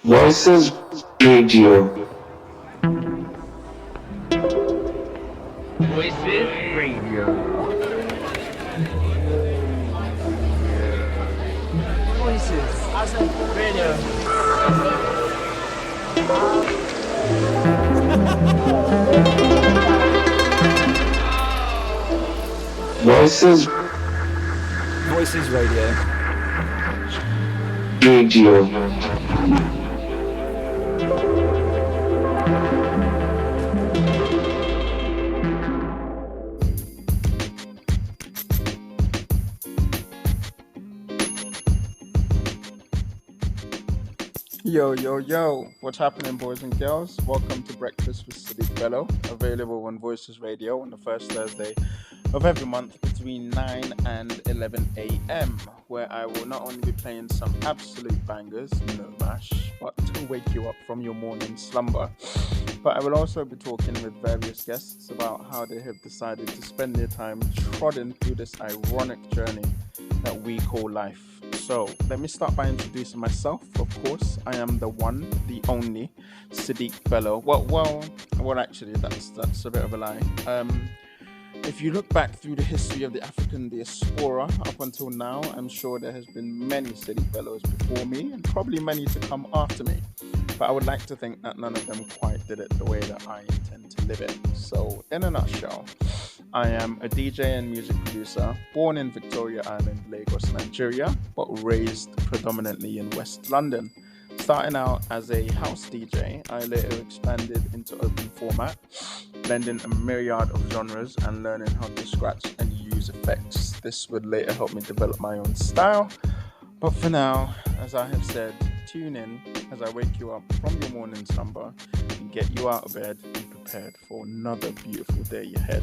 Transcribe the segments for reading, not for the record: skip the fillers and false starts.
Voices Radio. Voices Radio. Voices Radio. Voices Radio. Radio. Yo, what's happening, boys and girls? Welcome to Breakfast with Sadiq Bello, available on Voices Radio on the first Thursday of every month between 9 and 11 a.m., where I will not only be playing some absolute bangers, no mash, but to wake you up from your morning slumber. But I will also be talking with various guests about how they have decided to spend their time trotting through this ironic journey that we call life. So let me start by introducing myself. Of course, I am the one, the only Sadiq Bello. Well, actually, that's a bit of a lie. If you look back through the history of the African diaspora up until now, I'm sure there has been many Sadiq Bellos before me and probably many to come after me. But I would like to think that none of them quite did it the way that I intend to live it. So in a nutshell, I am a DJ and music producer, born in Victoria Island, Lagos, Nigeria, but raised predominantly in West London. Starting out as a house DJ, I later expanded into open format, blending a myriad of genres and learning how to scratch and use effects. This would later help me develop my own style. But for now, as I have said, tune in as I wake you up from your morning slumber and get you out of bed and prepared for another beautiful day ahead.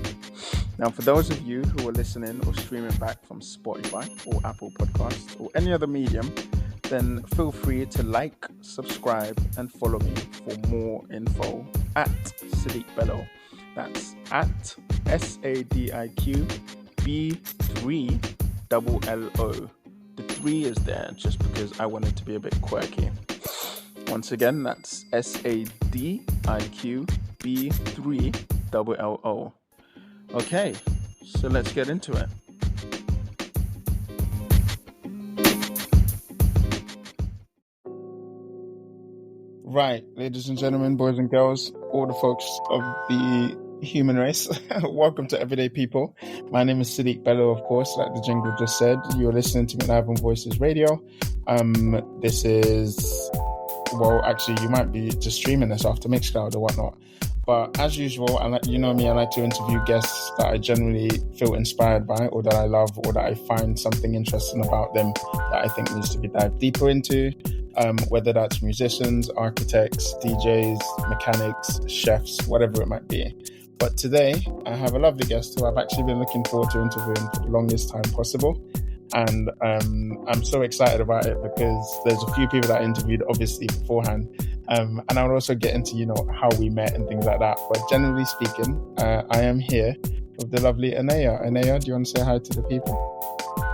Now, for those of you who are listening or streaming back from Spotify or Apple Podcasts or any other medium, then feel free to like, subscribe, and follow me for more info at Sadiq Bello. That's at SADIQB3LLO. The 3 is there just because I want it to be a bit quirky. Once again, that's SADIQB3LLO. Okay, so let's get into it. Right, ladies and gentlemen, boys and girls, all the folks of the human race, welcome to Everyday People. My name is Sadiq Bello, of course, like the jingle just said. You're listening to me live on Voices Radio. This is, well, actually, you might be just streaming this after Mixcloud or whatnot. But as usual, I like to interview guests that I generally feel inspired by, or that I love, or that I find something interesting about them that I think needs to be dived deeper into. Whether that's musicians, architects, DJs, mechanics, chefs, whatever it might be. But today, I have a lovely guest who I've actually been looking forward to interviewing for the longest time possible. And I'm so excited about it because there's a few people that I interviewed, obviously, beforehand. And I'll also get into, how we met and things like that. But generally speaking, I am here with the lovely Nxtella. Nxtella, do you want to say hi to the people?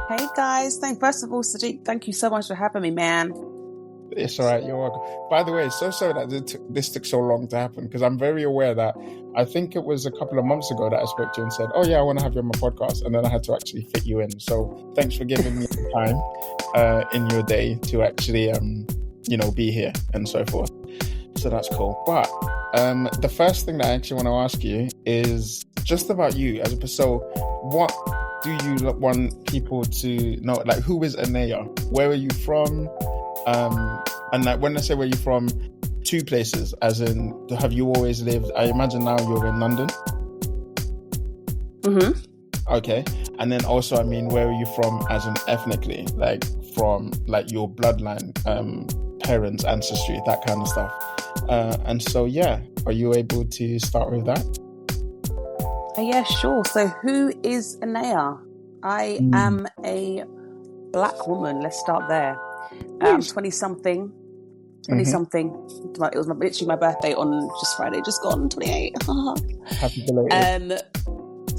Hey guys, first of all, Sadiq, thank you so much for having me, man. It's all right, you're welcome. By the way, so sorry that this took so long to happen because I'm very aware that I think it was a couple of months ago that I spoke to you and said, oh yeah, I want to have you on my podcast. And then I had to actually fit you in. So thanks for giving me the time in your day to actually, be here and so forth. So that's cool. But the first thing that I actually want to ask you is just about you as a person. So what do you want people to know? Like, who is Nxtella? Where are you from? And like when I say where you're from, 2 places, as in, have you always lived? I imagine now you're in London. Mm-hmm. Okay, and then also, where are you from, as in ethnically, like from like your bloodline, parents, ancestry, that kind of stuff. And so, yeah, are you able to start with that? Yeah, sure. So, who is Nxtella? I am a black woman. Let's start there. 20-something. It was literally my birthday on just Friday, just gone, 28. Happy belated.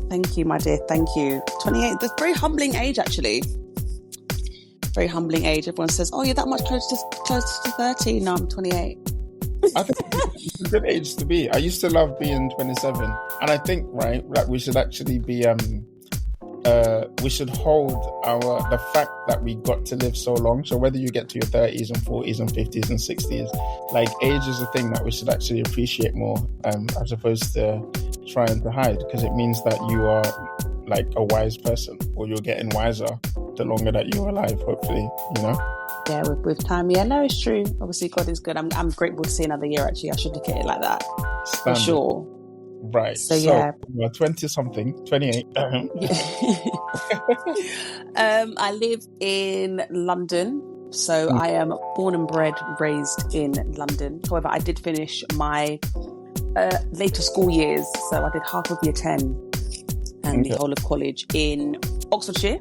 Thank you, my dear. Thank you. 28. That's a very humbling age, actually. very humbling age. Everyone says, "Oh, you're that much closer to 30." No, I'm 28. I think it's a good age to be. I used to love being 27, and I think like we should actually be we should hold the fact that we got to live so long. So whether you get to your 30s and 40s and 50s and 60s, like age is a thing that we should actually appreciate more, as opposed to trying to hide, because it means that you are like a wise person, or you're getting wiser the longer that you're alive, hopefully, you know? Yeah, with time. Yeah, no, it's true. Obviously, God is good. I'm grateful to see another year, actually. I should look at it like that. For sure. Right. So yeah. You're 20-something, 28. I live in London. So I am born and raised in London. However, I did finish my later school years. So I did half of year 10 and the whole of college in Oxfordshire.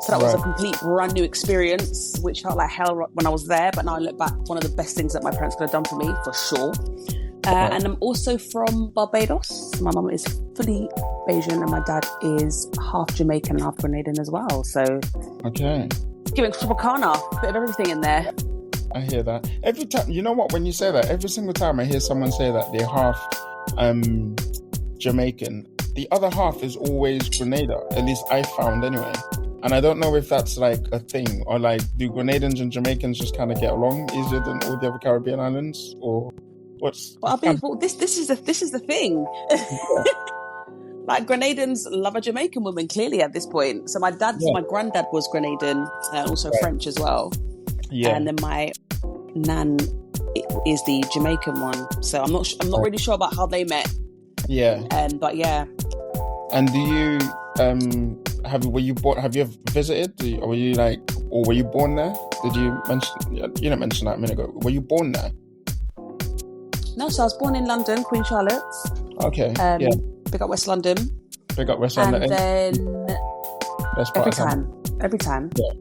So that was a complete brand new experience, which felt like hell when I was there. But now I look back, one of the best things that my parents could have done for me, for sure. And I'm also from Barbados. My mum is fully Bayesian and my dad is half Jamaican and half Grenadian as well. So giving Tropicana, a bit of everything in there. I hear that. Every time, you know what, when you say that, every single time I hear someone say that they're half Jamaican, the other half is always Grenada, at least I found anyway. And I don't know if that's like a thing, or like, do Grenadans and Jamaicans just kind of get along easier than all the other Caribbean islands, or what's? Well, this is the thing. Like, Grenadans love a Jamaican woman, clearly, at this point. So my granddad was Grenadian, also French as well. Yeah. And then my nan is the Jamaican one. So I'm not really sure about how they met. Yeah. But yeah. And do you have you ever visited? Or were you born there? Did you mention? You didn't mention that a minute ago. Were you born there? No, so I was born in London, Queen Charlotte. Okay. Big up West London. Big up West London. And then every time. Yeah.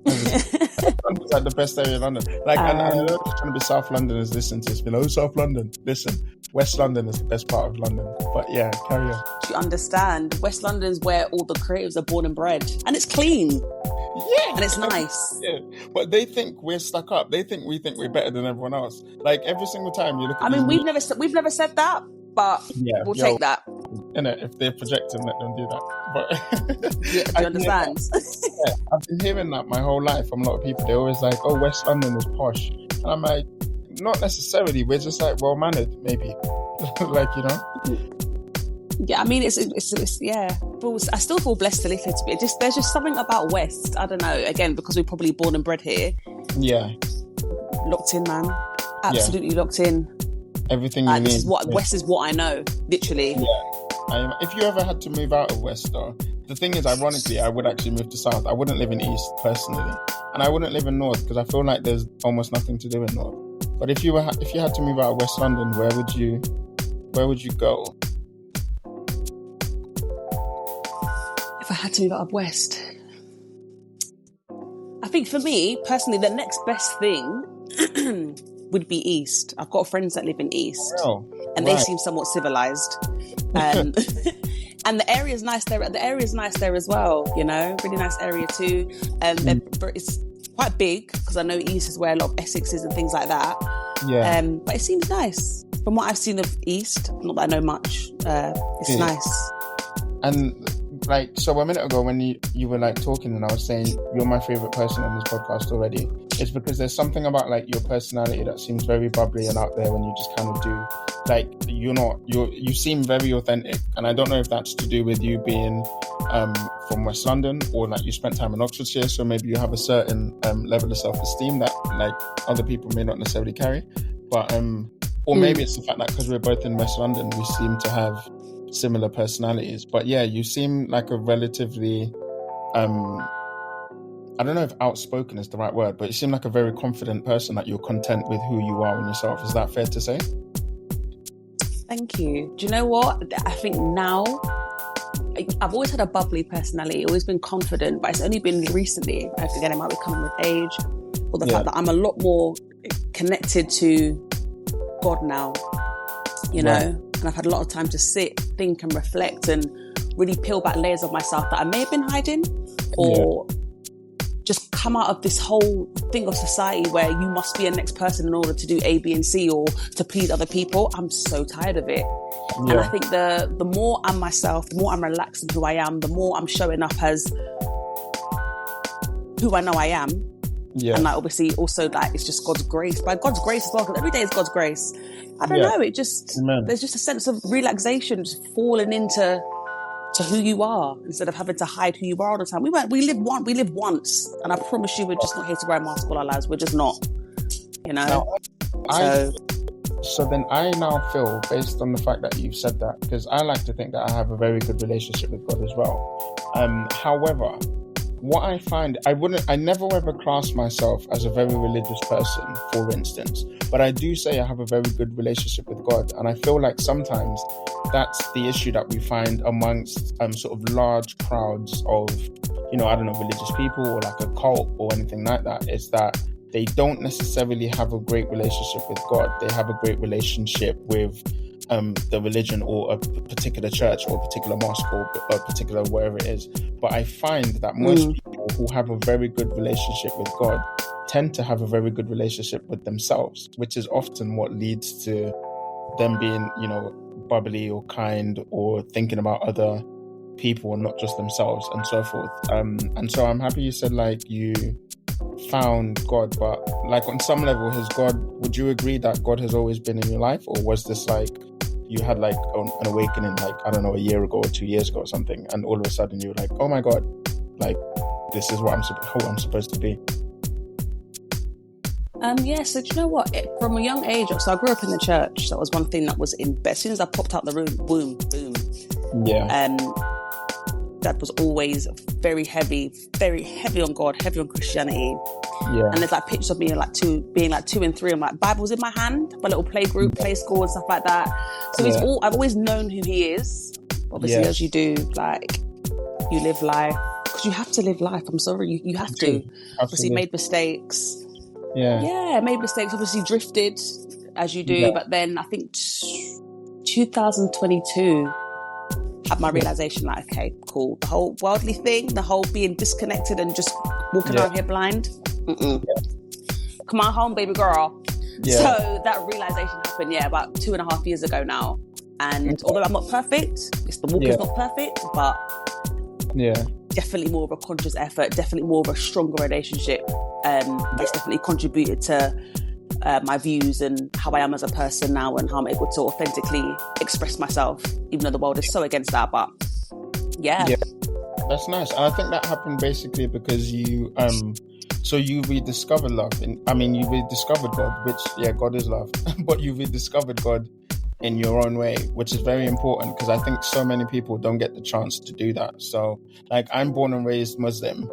It's like the best area in London. Like, and I know it's trying to be South Londoners listen to this. Below South London, listen. West London is the best part of London. But yeah, carry on. Do you understand? West London's where all the creatives are born and bred, and it's clean. Yeah, and it's nice. Yeah, but they think we're stuck up. They think we're better than everyone else. Like, every single time you look at. I mean, we've never said that, but we'll take that. You know, if they're projecting, let them do that. But do you understand? I've been hearing that my whole life from a lot of people. They're always like, "Oh, West London is posh," and I'm like, not necessarily. We're just like well mannered, maybe. Like, you know. Yeah, I mean, it's yeah. I still feel blessed to live here. There's just something about West. I don't know. Again, because we're probably born and bred here. Yeah. Locked in, man. Absolutely locked in. Everything you need. West is what I know, literally. Yeah. If you ever had to move out of West, though, the thing is, ironically, I would actually move to South. I wouldn't live in East personally, and I wouldn't live in North because I feel like there's almost nothing to do in North. But if you had to move out of West London, where would you go? If I had to move out of West, I think for me personally, the next best thing would be East. I've got friends that live in East, and they seem somewhat civilized. And the area's nice there. The area's nice there as well. You know, really nice area too. It's quite big because I know East is where a lot of Essex is and things like that. Yeah. But it seems nice from what I've seen of East. Not that I know much. It's nice. And like, so a minute ago when you were like talking and I was saying you're my favorite person on this podcast already, it's because there's something about like your personality that seems very bubbly and out there when you just kind of do, like, you seem very authentic. And I don't know if that's to do with you being from West London, or like you spent time in Oxfordshire, so maybe you have a certain level of self-esteem that like other people may not necessarily carry, but or maybe it's the fact that because we're both in West London we seem to have similar personalities. But yeah, you seem like a relatively I don't know if outspoken is the right word, but you seem like a very confident person, that you're content with who you are in yourself. Is that fair to say? Thank you. Do you know what? I think now, I've always had a bubbly personality, always been confident, but it's only been recently, again, it might be coming with age, or the fact that I'm a lot more connected to God now, you know, and I've had a lot of time to sit, think and reflect and really peel back layers of myself that I may have been hiding, or just come out of this whole thing of society where you must be a next person in order to do A, B, and C or to please other people. I'm so tired of it. Yeah. And I think the more I'm myself, the more I'm relaxed in who I am, the more I'm showing up as who I know I am. Yeah. And like obviously also like it's just God's grace. By God's grace as well, because every day is God's grace. I don't know, it just there's just a sense of relaxation, just falling into who you are instead of having to hide who you are all the time. We live once, and I promise you we're just not here to wear a mask all our lives. We're just not, you know. So then I now feel, based on the fact that you've said that, because I like to think that I have a very good relationship with God as well. However, what I find, I never ever class myself as a very religious person, for instance, but I do say I have a very good relationship with God. And I feel like sometimes that's the issue that we find amongst sort of large crowds of, you know, I don't know, religious people or like a cult or anything like that, is that they don't necessarily have a great relationship with God. They have a great relationship with the religion or a particular church or a particular mosque or a particular wherever it is. But I find that most people who have a very good relationship with God tend to have a very good relationship with themselves, which is often what leads to them being, you know, bubbly or kind or thinking about other people and not just themselves and so forth. And so I'm happy you said like you found God, but like on some level, would you agree that God has always been in your life, or was this like you had like an awakening like, I don't know, a year ago or 2 years ago or something, and all of a sudden you were like, oh my God, like this is what who I'm supposed to be? So do you know what? From a young age, so I grew up in the church. That was one thing that was in. As soon as I popped out the room, boom. Yeah. Dad was always very heavy on God, heavy on Christianity. Yeah. And there's like pictures of me being like 2 and 3, and like Bibles in my hand, my little play group, play school and stuff like that. So I've always known who he is. Obviously, as you do, like you live life because you have to live life. I'm sorry, you have to. Obviously, made mistakes. Yeah, made mistakes. Obviously, drifted as you do. But then I think 2022. Had my realization like, okay, cool. The whole worldly thing, the whole being disconnected and just walking around here blind. Come on home, baby girl. So that realization happened, about 2.5 years ago now. And although I'm not perfect, the walk is not perfect, but definitely more of a conscious effort, definitely more of a stronger relationship. That's definitely contributed to my views and how I am as a person now, and how I'm able to authentically express myself, even though the world is so against that. But that's nice. And I think that happened basically because you you rediscovered love. You rediscovered God, which God is love, but you rediscovered God in your own way, which is very important because I think so many people don't get the chance to do that. So like, I'm born and raised Muslim,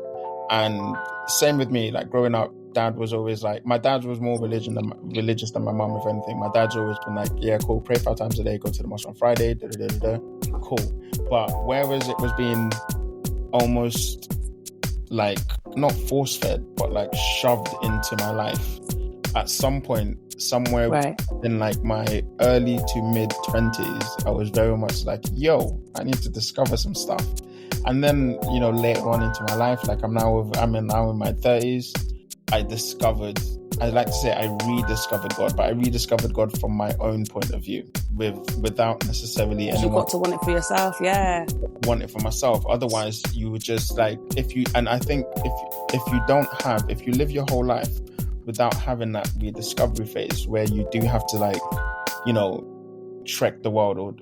and same with me, like growing up, Dad was always like, my dad was more religious than my mum, if anything. My dad's always been like, yeah, cool, pray 5 times a day, go to the mosque on Friday, cool. But whereas it was being almost like not force-fed, but like shoved into my life, at some point, somewhere in like my early to mid-20s, I was very much like, yo, I need to discover some stuff. And then, you know, later on into my life, like I'm now in my 30s, I like to say I rediscovered God, but I rediscovered God from my own point of view, without necessarily anyone. You've got to want it for yourself, want it for myself. Otherwise, you would just like, if you live your whole life without having that rediscovery phase where you do have to like, you know, trek the world or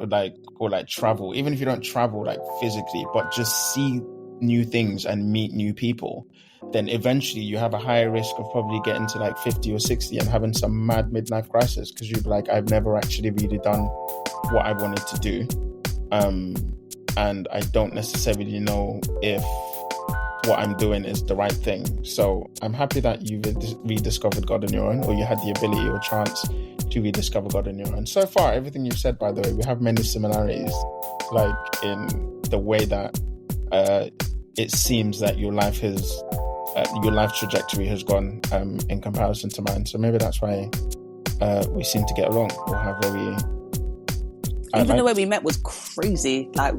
travel, even if you don't travel like physically, but just see new things and meet new people, then eventually you have a higher risk of probably getting to like 50 or 60 and having some mad midlife crisis because you'd be like, I've never actually really done what I wanted to do, and I don't necessarily know if what I'm doing is the right thing. So I'm happy that you rediscovered God on your own, or you had the ability or chance to rediscover God on your own. So far, everything you've said, by the way, we have many similarities, like in the way that it seems that your life trajectory has gone in comparison to mine. So maybe that's why we seem to get along, or have very... Even the way we met was crazy. Like,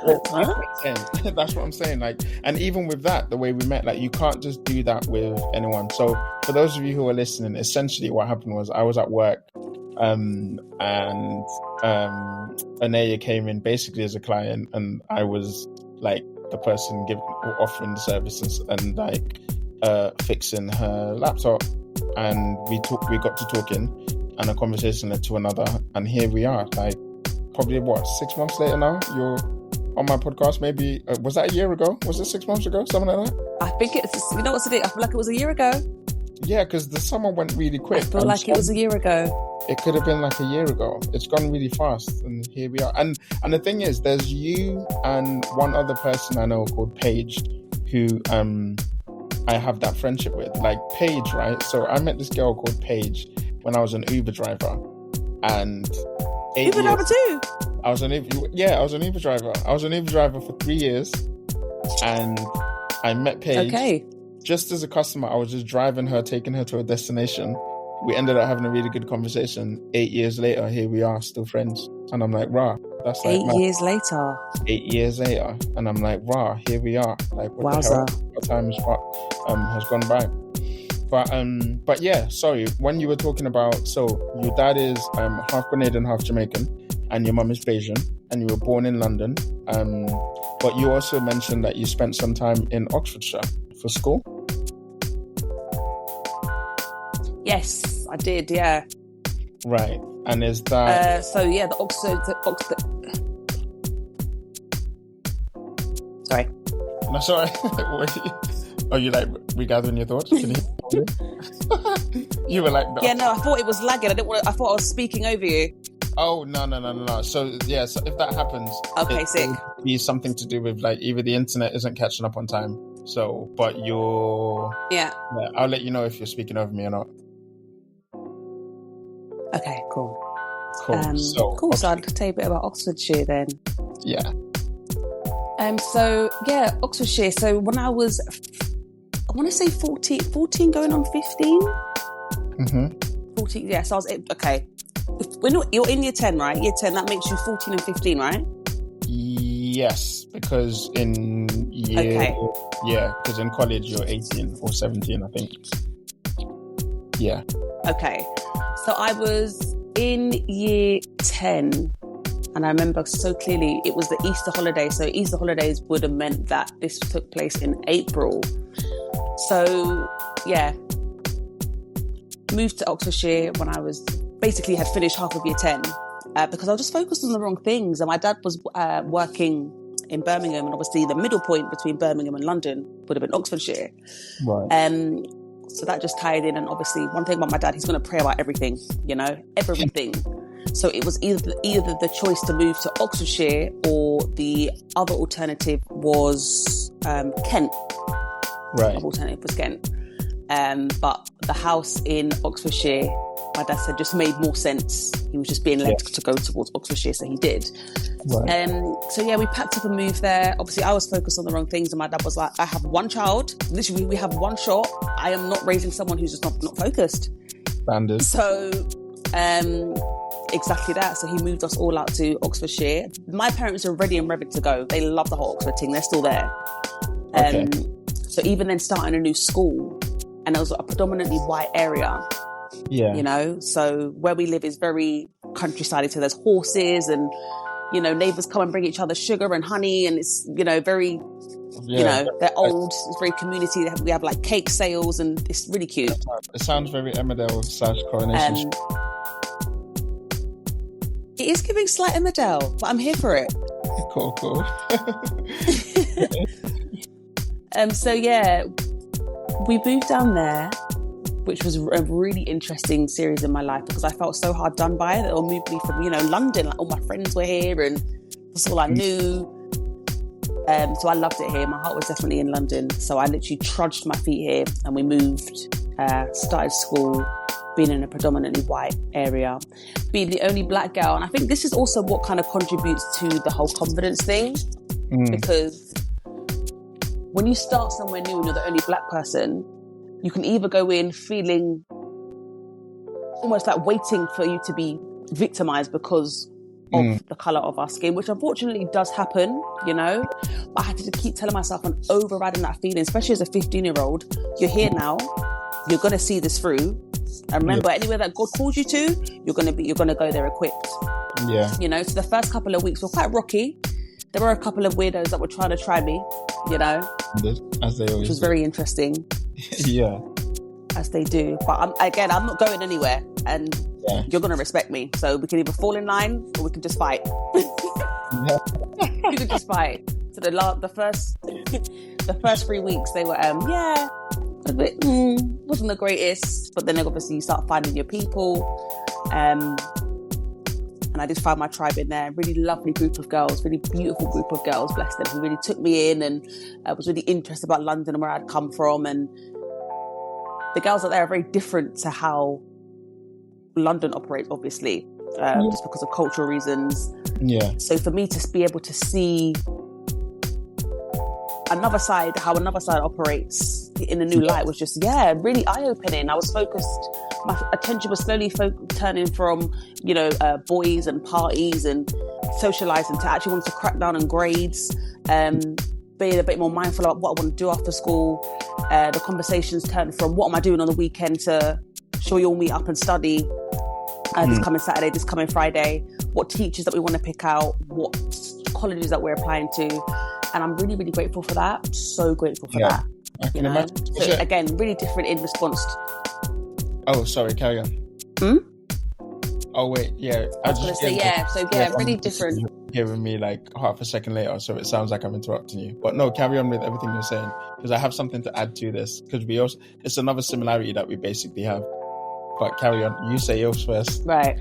Huh? That's what I'm saying. Like, and even with that, the way we met, like, you can't just do that with anyone. So, for those of you who are listening, essentially what happened was I was at work, and Anaya came in basically as a client, and I was like the person offering the services and like fixing her laptop, and we got to talking, and a conversation led to another, and here we are. Like, probably 6 months later now, you're on my podcast. Maybe was that a year ago? Was it 6 months ago? Something like that. I think it's, you know what's the, I feel like it was a year ago. Yeah, because the summer went really quick. I feel like it was a year ago. It could have been like a year ago. It's gone really fast, and here we are. And the thing is, there's you and one other person I know called Paige, who I have that friendship with. Like Paige, right? So I met this girl called Paige when I was an Uber driver, and Uber driver too. I was an Uber driver. I was an Uber driver for 3 years, and I met Paige. Okay. Just as a customer. I was just driving her, taking her to a destination. We ended up having a really good conversation. 8 years later, here we are, still friends. And I'm like, rah, that's like 8 years later. 8 years later, and I'm like, rah, here we are. Like, what the hell? What time has gone by? But yeah, sorry. When you were talking about, so your dad is half Grenadian, half Jamaican, and your mum is Bayesian, and you were born in London. But you also mentioned that you spent some time in Oxfordshire for school. Yes, I did. Yeah. Right. And is that so? Yeah, the Oxford. Sorry. No, sorry. Are you like regathering your thoughts? Can you? You were like, no. Yeah, no. I thought it was lagging. I thought I was speaking over you. Oh no. So yeah, so if that happens, okay, sick. It'll be something to do with like either the internet isn't catching up on time. So, but you're yeah. I'll let you know if you're speaking over me or not. Okay, cool. Cool. So I'll tell you a bit about Oxfordshire then. Yeah. So yeah, Oxfordshire. So when I was, I want to say 14 going on 15. Mm-hmm. 14. Yeah. So I was okay. You're in year 10, right? Year 10. That makes you 14 and 15, right? Yes, because in because in college you're 18 or 17, I think. Yeah. Okay. So I was in year 10, and I remember so clearly it was the Easter holiday. So Easter holidays would have meant that this took place in April. So yeah, moved to Oxfordshire when I was basically had finished half of year 10 because I was just focused on the wrong things. And my dad was working in Birmingham, and obviously the middle point between Birmingham and London would have been Oxfordshire. Right. So that just tied in. And obviously one thing about my dad, he's going to pray about everything, everything. So it was either the choice to move to Oxfordshire, or the other alternative was Kent. Right. The other alternative was Kent. But the house in Oxfordshire, my dad said, just made more sense. He was just being led to go towards Oxfordshire, so he did. Right. So yeah, we packed up and moved there. Obviously, I was focused on the wrong things, and my dad was like, I have one child. Literally, we have one shot. I am not raising someone who's just not focused. Standard. So, exactly that. So he moved us all out to Oxfordshire. My parents are ready and ready to go. They love the whole Oxford thing. They're still there. Okay. So even then, starting a new school, and it was a predominantly white area. Yeah. So where we live is very countryside. So there's horses, and neighbors come and bring each other sugar and honey, and it's very they're old. It's very community. We have like cake sales, and it's really cute. It sounds very Emmerdale / Coronation. It is giving slight Emmerdale, but I'm here for it. Cool. So yeah, we moved down there, which was a really interesting series in my life because I felt so hard done by it. It all moved me from, London. Like all my friends were here, and that's all I knew. So I loved it here. My heart was definitely in London. So I literally trudged my feet here, and we moved, started school, being in a predominantly white area, being the only black girl. And I think this is also what kind of contributes to the whole confidence thing, because when you start somewhere new and you're the only black person, you can either go in feeling almost like waiting for you to be victimized because of the colour of our skin, which unfortunately does happen, you know. But I had to keep telling myself and overriding that feeling, especially as a 15-year-old. You're here now. You're gonna see this through. And remember, anywhere that God calls you to, you're gonna go there equipped. Yeah. You know. So the first couple of weeks were quite rocky. There were a couple of weirdos that were trying to try me, you know, as they always which was do. very interesting. Yeah. As they do. But I'm not going anywhere, and you're going to respect me. So we can either fall in line or we can just fight. We can just fight. So the first 3 weeks, they were, a bit, wasn't the greatest. But then obviously you start finding your people. And I did find my tribe in there. Really lovely group of girls, really beautiful group of girls, bless them, who really took me in and was really interested about London and where I'd come from. And the girls out there are very different to how London operates, obviously, just because of cultural reasons. Yeah. So for me to be able to see how another side operates in a new light was just, really eye-opening. I was focused. My attention was slowly turning from, boys and parties and socialising to actually wanting to crack down on grades, being a bit more mindful about what I want to do after school. The conversations turned from what am I doing on the weekend to shall we all meet up and study this coming Saturday, this coming Friday, what teachers that we want to pick out, what colleges that we're applying to. And I'm really, really grateful for that. So grateful for that. I can imagine. So again, really different in response. Oh, sorry, carry on. Oh, wait, yeah. I was going to say, really different. Hearing me like half a second later, so it sounds like I'm interrupting you. But no, carry on with everything you're saying, because I have something to add to this, because it's another similarity that we basically have. But carry on. You say yours first. Right.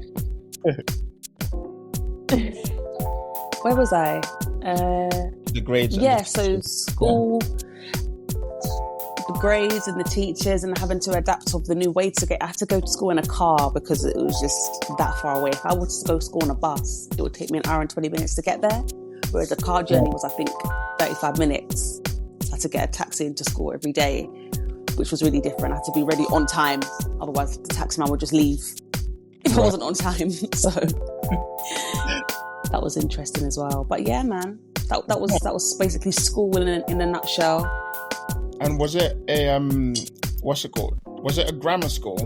Where was I? The grades. So school, the grades and the teachers, and having to adapt of the new way to get. I had to go to school in a car because it was just that far away. If I was to go to school on a bus, it would take me an hour and 20 minutes to get there, whereas the car journey was, I think, 35 minutes. So I had to get a taxi into school every day, which was really different. I had to be ready on time, otherwise the taxi man would just leave if I wasn't on time. So that was interesting as well. But yeah, man, that was basically school in a nutshell. And was it a what's it called? Was it a grammar school,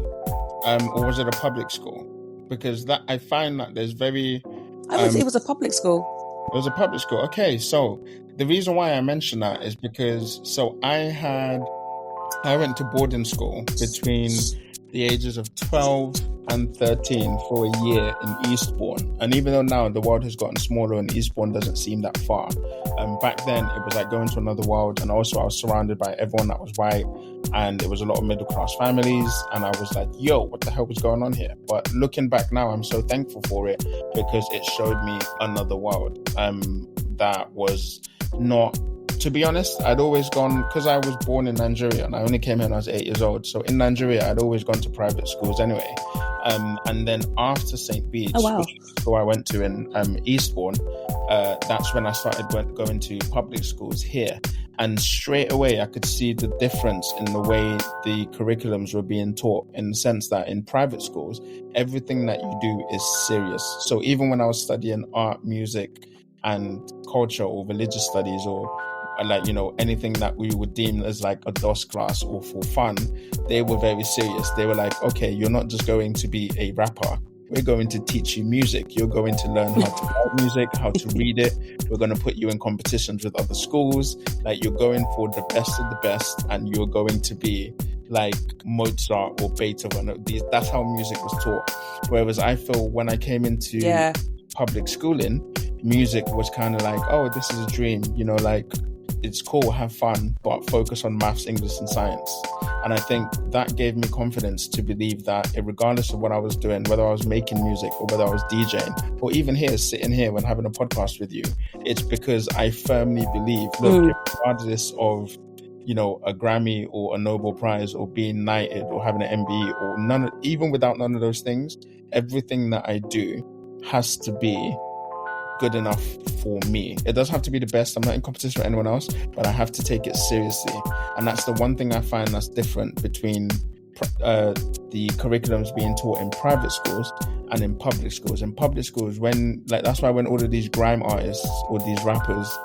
or was it a public school? Because that I find that there's very. It was a public school. It was a public school. Okay, so the reason why I mention that is because I went to boarding school between the ages of 12 and 13 for a year in Eastbourne. And even though now the world has gotten smaller and Eastbourne doesn't seem that far, back then it was like going to another world. And also I was surrounded by everyone that was white, and it was a lot of middle class families. And I was like, yo, what the hell was going on here? But looking back now, I'm so thankful for it, because it showed me another world that was not. To be honest, I'd always gone, because I was born in Nigeria and I only came here when I was 8 years old. So in Nigeria, I'd always gone to private schools anyway. And then after St. Bede's, which is who I went to in Eastbourne, that's when I started going to public schools here. And straight away, I could see the difference in the way the curriculums were being taught, in the sense that in private schools, everything that you do is serious. So even when I was studying art, music, and culture or religious studies, or like, anything that we would deem as like a DOS class or for fun, they were very serious. They were like, okay, you're not just going to be a rapper. We're going to teach you music. You're going to learn how to write music, how to read it. We're going to put you in competitions with other schools. Like, you're going for the best of the best, and you're going to be like Mozart or Beethoven. That's how music was taught. Whereas I feel when I came into public schooling, music was kind of like, oh, this is a dream, like, it's cool, have fun, but focus on maths, English, and science. And I think that gave me confidence to believe that regardless of what I was doing, whether I was making music or whether I was DJing, or even sitting here when having a podcast with you, it's because I firmly believe, look, regardless of, a Grammy or a Nobel Prize or being knighted or having an MBE or even without none of those things, everything that I do has to be good enough for me. It doesn't have to be the best. I'm not in competition with anyone else, but I have to take it seriously. And that's the one thing I find that's different between the curriculums being taught in private schools and in public schools. In public schools, that's why when all of these grime artists or these rappers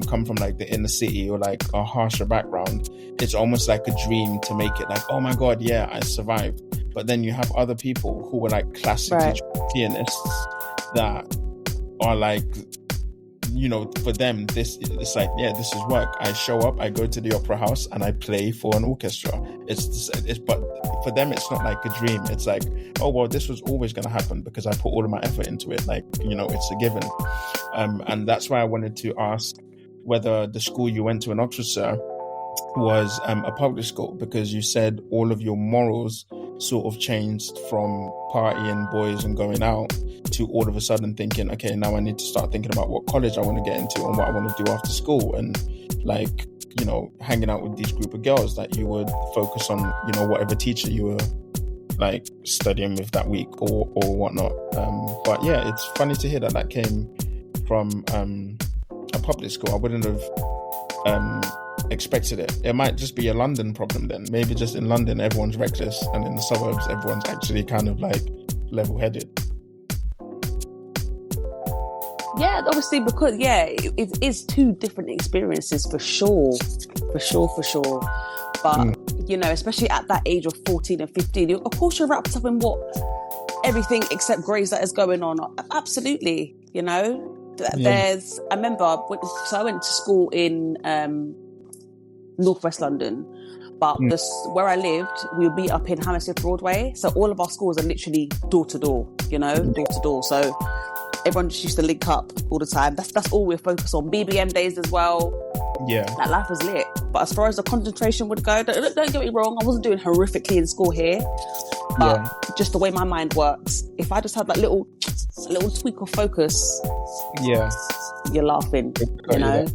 come from like the inner city or like a harsher background, it's almost like a dream to make it like, oh my God, yeah, I survived. But then you have other people who were like classically pianists that are like, you know, for them, it's like, yeah, this is work. I show up, I go to the opera house and I play for an orchestra. But for them, it's not like a dream. It's like, oh, well, this was always going to happen because I put all of my effort into it. Like, you know, it's a given. And that's why I wanted to ask whether the school you went to in Oxfordshire was a public school, because you said all of your morals sort of changed from partying, boys and going out to all of a sudden thinking, okay, now I need to start thinking about what college I want to get into and what I want to do after school, and like, you know, hanging out with these group of girls that you would focus on, you know, whatever teacher you were like studying with that week or whatnot. But yeah, it's funny to hear that came from a public school. I wouldn't have expected it. It might just be a London problem then. Maybe just in London everyone's reckless, and in the suburbs everyone's actually kind of like level-headed. Yeah, obviously, because it is two different experiences for sure. But you know, especially at that age of 14 and 15, of course you're wrapped up in what everything except grades that is going on. Absolutely, you know. I remember, I went to school in Northwest London, but where I lived, we would be up in Hammersmith Broadway, so all of our schools are literally door to door, you know, door to door. So everyone just used to link up all the time. That's all we're focused on. BBM days as well. Yeah, that life was lit. But as far as the concentration would go, don't get me wrong, I wasn't doing horrifically in school here, but just the way my mind works, if I just had that little tweak of focus, you're laughing, you know.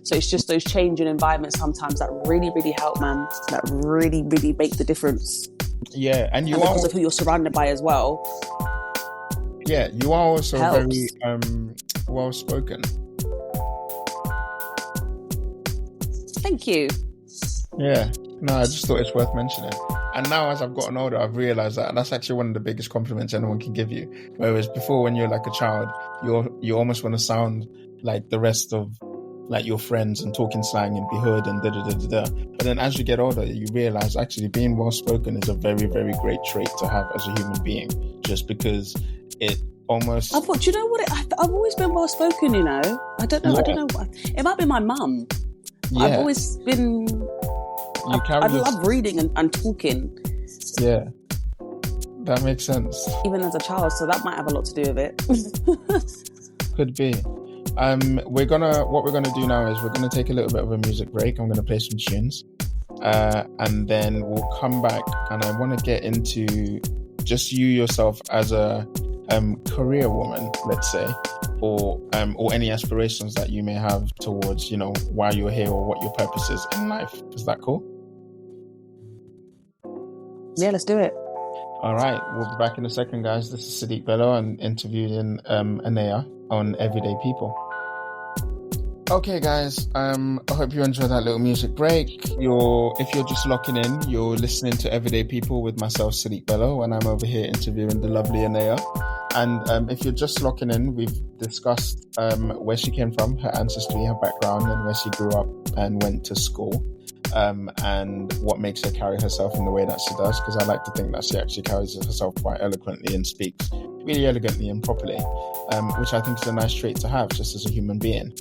So it's just those changing environments sometimes that really, really help, man. That really, really make the difference. Yeah, and because of who you're surrounded by as well. Yeah, you are also very well spoken. Thank you. Yeah, no, I just thought it's worth mentioning. And now as I've gotten older, I've realised that that's actually one of the biggest compliments anyone can give you. Whereas before, when you're like a child, you almost want to sound like the rest of like your friends and talking slang and be hood and da-da-da-da-da. But then as you get older, you realise actually being well-spoken is a very, very great trait to have as a human being, just because it almost... I thought, you know what? I've always been well-spoken, you know. I don't know. It might be my mum. Yeah. I've always been... I love reading and talking. Yeah. That makes sense. Even as a child, so that might have a lot to do with it. Could be. What we're gonna do now is we're gonna take a little bit of a music break. I'm gonna play some tunes, and then we'll come back. And I want to get into just you yourself as a career woman, let's say, or any aspirations that you may have towards, you know, why you're here or what your purpose is in life. Is that cool? Yeah, let's do it. All right, we'll be back in a second, guys. This is Sadiq Bello and interviewing Anaya on Everyday People. Okay, guys, I hope you enjoyed that little music break. If you're just locking in, you're listening to Everyday People with myself, Sadiq Bello, and I'm over here interviewing the lovely Anaya. And if you're just locking in, we've discussed where she came from, her ancestry, her background, and where she grew up and went to school. And what makes her carry herself in the way that she does, because I like to think that she actually carries herself quite eloquently and speaks really elegantly and properly, which I think is a nice trait to have just as a human being.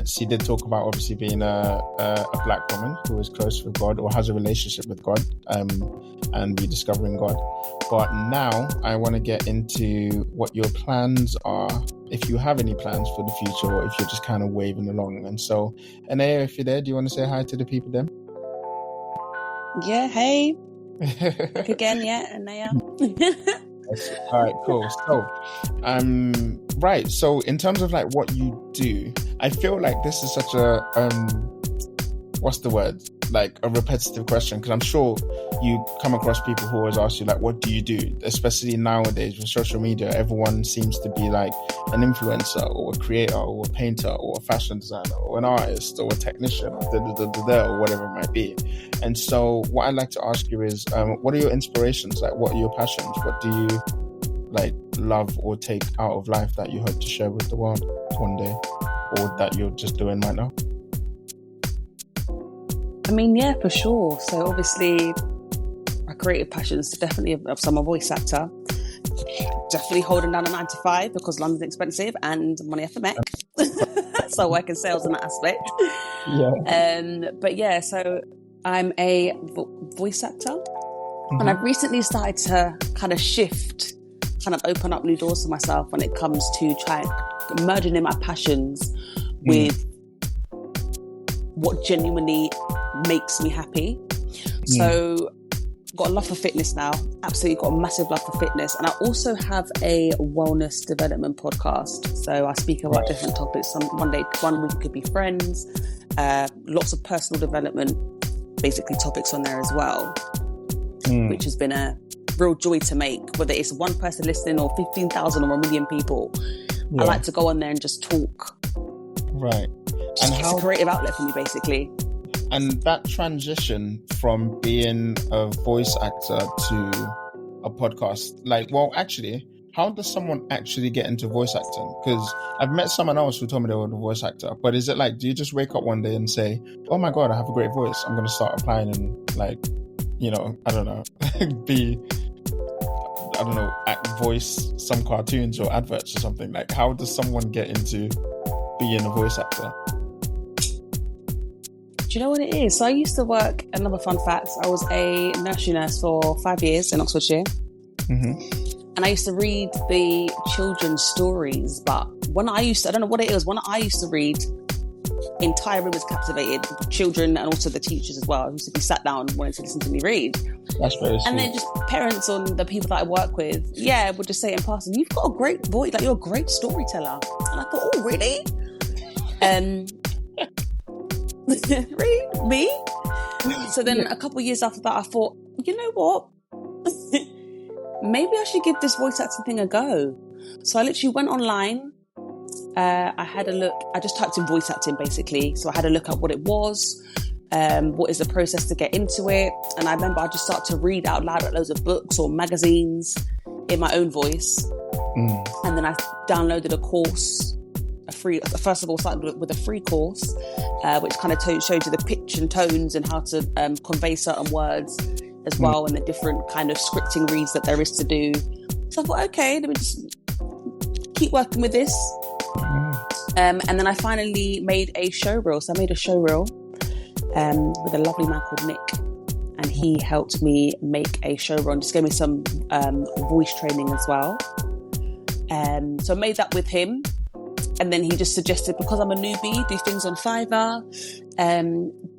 She did talk about obviously being a black woman who is close with God or has a relationship with God, and rediscovering God. But now I want to get into what your plans are, if you have any plans for the future, or if you're just kind of waving along. And so, Anaya, if you're there, do you want to say hi to the people then? Yeah, hey. Back again, yeah, Anaya. All right, cool. So, right. So in terms of like what you do, I feel like this is such a, what's the word? Like a repetitive question, because I'm sure you come across people who always ask you like, what do you do? Especially nowadays with social media, everyone seems to be like an influencer or a creator or a painter or a fashion designer or an artist or a technician or or whatever it might be. And so what I'd like to ask you is, what are your inspirations? Like, what are your passions? like love or take out of life that you hope to share with the world one day, or that you're just doing right now? I mean, yeah, for sure. So obviously, my creative passions definitely of I'm a voice actor. Definitely holding down a 9 to 5 because London's expensive and money have to make. So I work in sales in that aspect. Yeah. But yeah, so I'm a voice actor, and I've recently started to kind of shift, kind of open up new doors for myself when it comes to trying merging in my passions with what genuinely makes me happy. So got a love for fitness now, absolutely got a massive love for fitness, and I also have a wellness development podcast. So I speak about different topics. One week it could be friends, lots of personal development, basically topics on there as well, which has been a real joy to make, whether it's one person listening or 15,000 or a million people. I like to go on there and just talk. Right. And it's a creative outlet for me, basically. And that transition from being a voice actor to a podcast, actually, how does someone actually get into voice acting? Because I've met someone else who told me they were a voice actor, but is it like, do you just wake up one day and say, oh my God, I have a great voice, I'm going to start applying and voice some cartoons or adverts or something? Like, how does someone get into being a voice actor? Do you know what it is? So I used to work, another fun fact, I was a nursery nurse for 5 years in Oxfordshire. And I used to read the children's stories, but I don't know what it is, when I used to read, the entire room was captivated, the children and also the teachers as well. I used to be sat down wanting to listen to me read. That's very sweet. And then just parents on the people that I work with, would just say in passing, you've got a great voice, like you're a great storyteller. And I thought, oh, really? Really? Me? So then a couple of years after that, I thought, you know what? Maybe I should give this voice acting thing a go. So I literally went online. I had a look. I just typed in voice acting, basically. So I had a look at what it was. What is the process to get into it? And I remember I just started to read out loud at loads of books or magazines in my own voice. And then I downloaded a course. First of all, started with a free course, which kind of showed you the pitch and tones and how to convey certain words as well, and the different kind of scripting reads that there is to do. So I thought, okay, let me just keep working with this. And then I finally made a show reel. So I made a show reel with a lovely man called Nick, and he helped me make a show reel and just gave me some voice training as well. So I made that with him. And then he just suggested, because I'm a newbie, do things on Fiverr,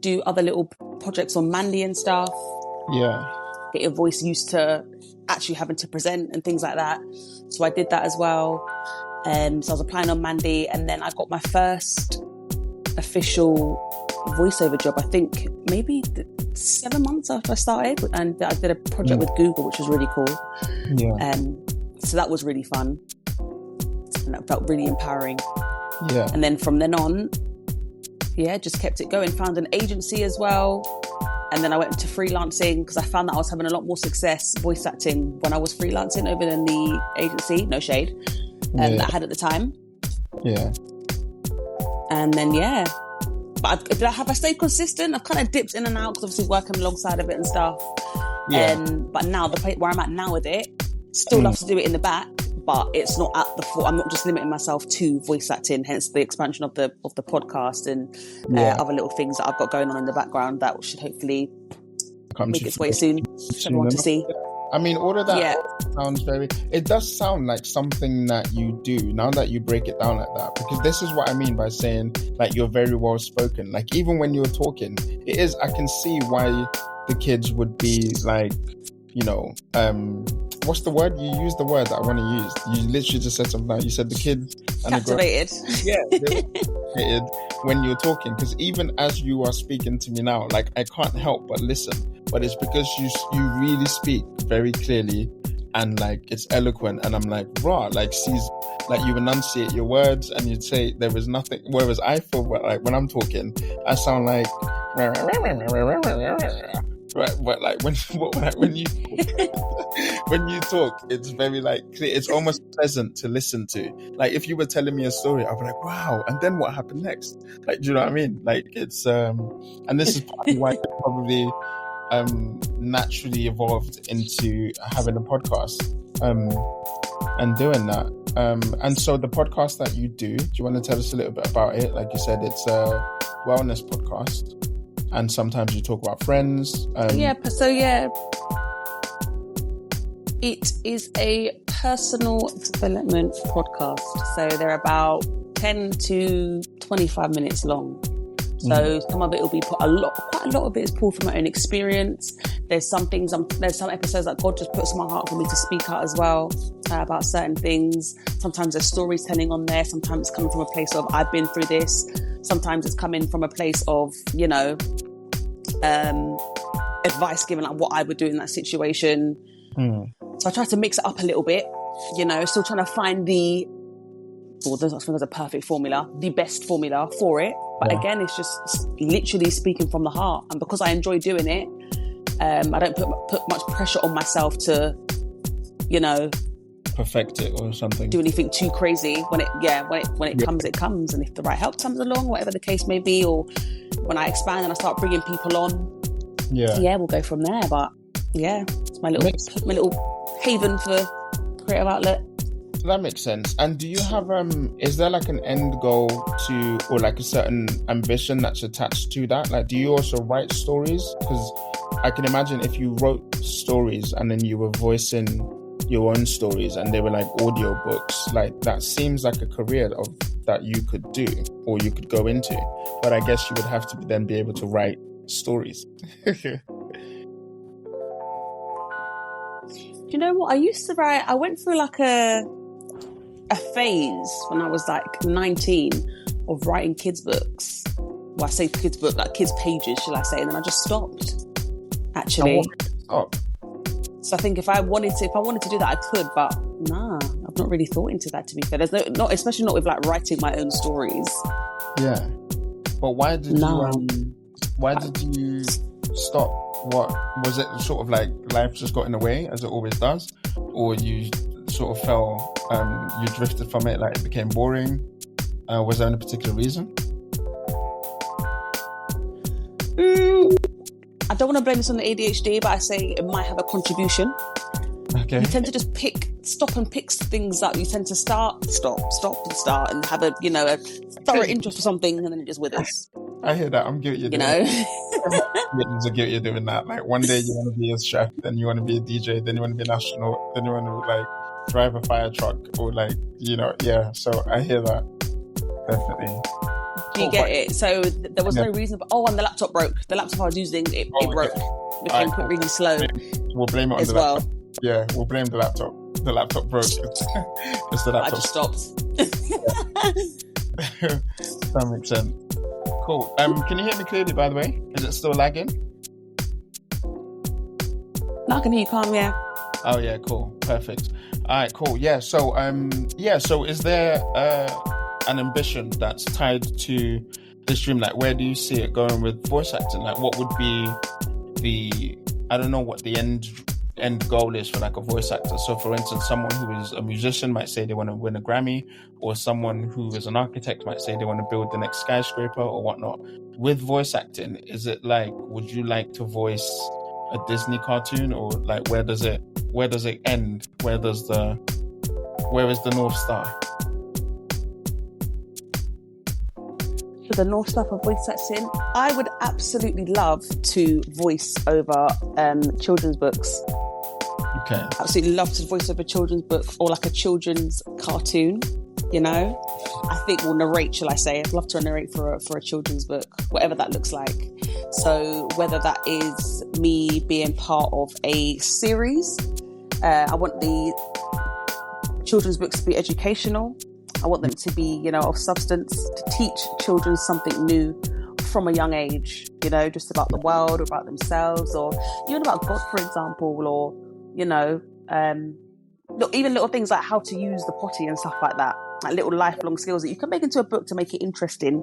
do other little projects on Mandy and stuff. Yeah. Get your voice used to actually having to present and things like that. So I did that as well. So I was applying on Mandy, and then I got my first official voiceover job, I think maybe 7 months after I started. And I did a project with Google, which was really cool. Yeah. So that was really fun. And that felt really empowering. Yeah. And then from then on, just kept it going. Found an agency as well. And then I went into freelancing because I found that I was having a lot more success voice acting when I was freelancing over than the agency, no shade, that I had at the time. Yeah. And then, But have I stayed consistent? I've kind of dipped in and out because obviously working alongside of it and stuff. Yeah. But now, the place where I'm at now with it, still love to do it in the back, but it's not at the full. I'm not just limiting myself to voice acting, hence the expansion of the podcast and other little things that I've got going on in the background that should hopefully make its way soon for everyone to see. I mean, all of that sounds it does sound like something that you do now that you break it down like that, because this is what I mean by saying like you're very well spoken. Like even when you're talking, I can see why the kids would be like, what's the word? You use the word that I want to use. You literally just said something like, you said the kids captivated. They were captivated when you're talking, because even as you are speaking to me now, like I can't help but listen. But it's because you really speak very clearly and like it's eloquent, and I'm like, like you enunciate your words and you'd say there is nothing. Whereas I feel like when I'm talking, I sound like right? But like when you when you talk, it's very like clear. It's almost pleasant to listen to. Like if you were telling me a story, I'd be like, wow, and then what happened next? Like, do you know what I mean? Like it's and this is partly why I probably naturally evolved into having a podcast and doing that. And so the podcast that you do you want to tell us a little bit about it? Like you said, it's a wellness podcast, and sometimes you talk about friends. It is a personal development podcast. So they're about 10 to 25 minutes long. So some of it will be quite a lot of it is pulled from my own experience. There's some things, there's some episodes that God just puts in my heart for me to speak out as well about certain things. Sometimes there's storytelling on there. Sometimes it's coming from a place of I've been through this. Sometimes it's coming from a place of, advice given, like what I would do in that situation. So I try to mix it up a little bit, still trying to find there's not a perfect formula, the best formula for it. But again, it's just literally speaking from the heart. And because I enjoy doing it, I don't put much pressure on myself to, perfect it or something. Do anything too crazy. When it comes, it comes. And if the right help comes along, whatever the case may be, or when I expand and I start bringing people on, we'll go from there. But it's my little haven for creative outlet. That makes sense. And do you have is there like an end goal to, or like a certain ambition that's attached to that? Like, do you also write stories? Because I can imagine if you wrote stories and then you were voicing your own stories and they were like audio books, like that seems like a career that you could do or you could go into. But I guess you would have to then be able to write stories. You know what? I used to write. I went through like a phase when I was like 19 of writing kids' books. Well, I say kids' book, like kids' pages, shall I say? And then I just stopped. Actually, so I think if I wanted to do that, I could. But nah, I've not really thought into that. To be fair, there's not especially not with like writing my own stories. Yeah, but why did you stop? What was it? Sort of like life just got in the way, as it always does, or you sort of fell, you drifted from it, like it became boring? Was there any particular reason? I don't want to blame this on the ADHD, but I say it might have a contribution. Okay. You tend to just stop and pick things up. You tend to stop and start and have a thorough interest for something, and then it just withers. I hear that. I'm guilty. You're guilty of doing that. Like one day you want to be a chef, then you want to be a DJ, then you want to be an astronaut, then you want to like drive a fire truck, or like So I hear that definitely. Do you get it? So there was no reason. But and the laptop broke. The laptop I was using it broke. It became really slow. We'll blame it on the laptop. Yeah, we'll blame the laptop. The laptop broke. It's the laptop. I just stopped. That makes sense. Cool. Can you hear me clearly, by the way? Is it still lagging? No, I can hear you calm, yeah. Oh yeah, cool. Perfect. All right, cool. Yeah, so so is there an ambition that's tied to this dream? Like, where do you see it going with voice acting? Like, what would be I don't know what the end goal is for like a voice actor. So for instance, someone who is a musician might say they want to win a Grammy, or someone who is an architect might say they want to build the next skyscraper or whatnot. With voice acting, is it like, would you like to voice a Disney cartoon, or like where does it end? Where is the North Star? For the North Star for voice acting, I would absolutely love to voice over children's books. Okay. Absolutely love to voice over a children's book or like a children's cartoon, I think, or narrate, shall I say. I'd love to narrate for a children's book, whatever that looks like. So whether that is me being part of a series, I want the children's books to be educational. I want them to be, of substance, to teach children something new from a young age, just about the world, or about themselves, or even about God, for example, or, even little things like how to use the potty and stuff like that, like little lifelong skills that you can make into a book to make it interesting.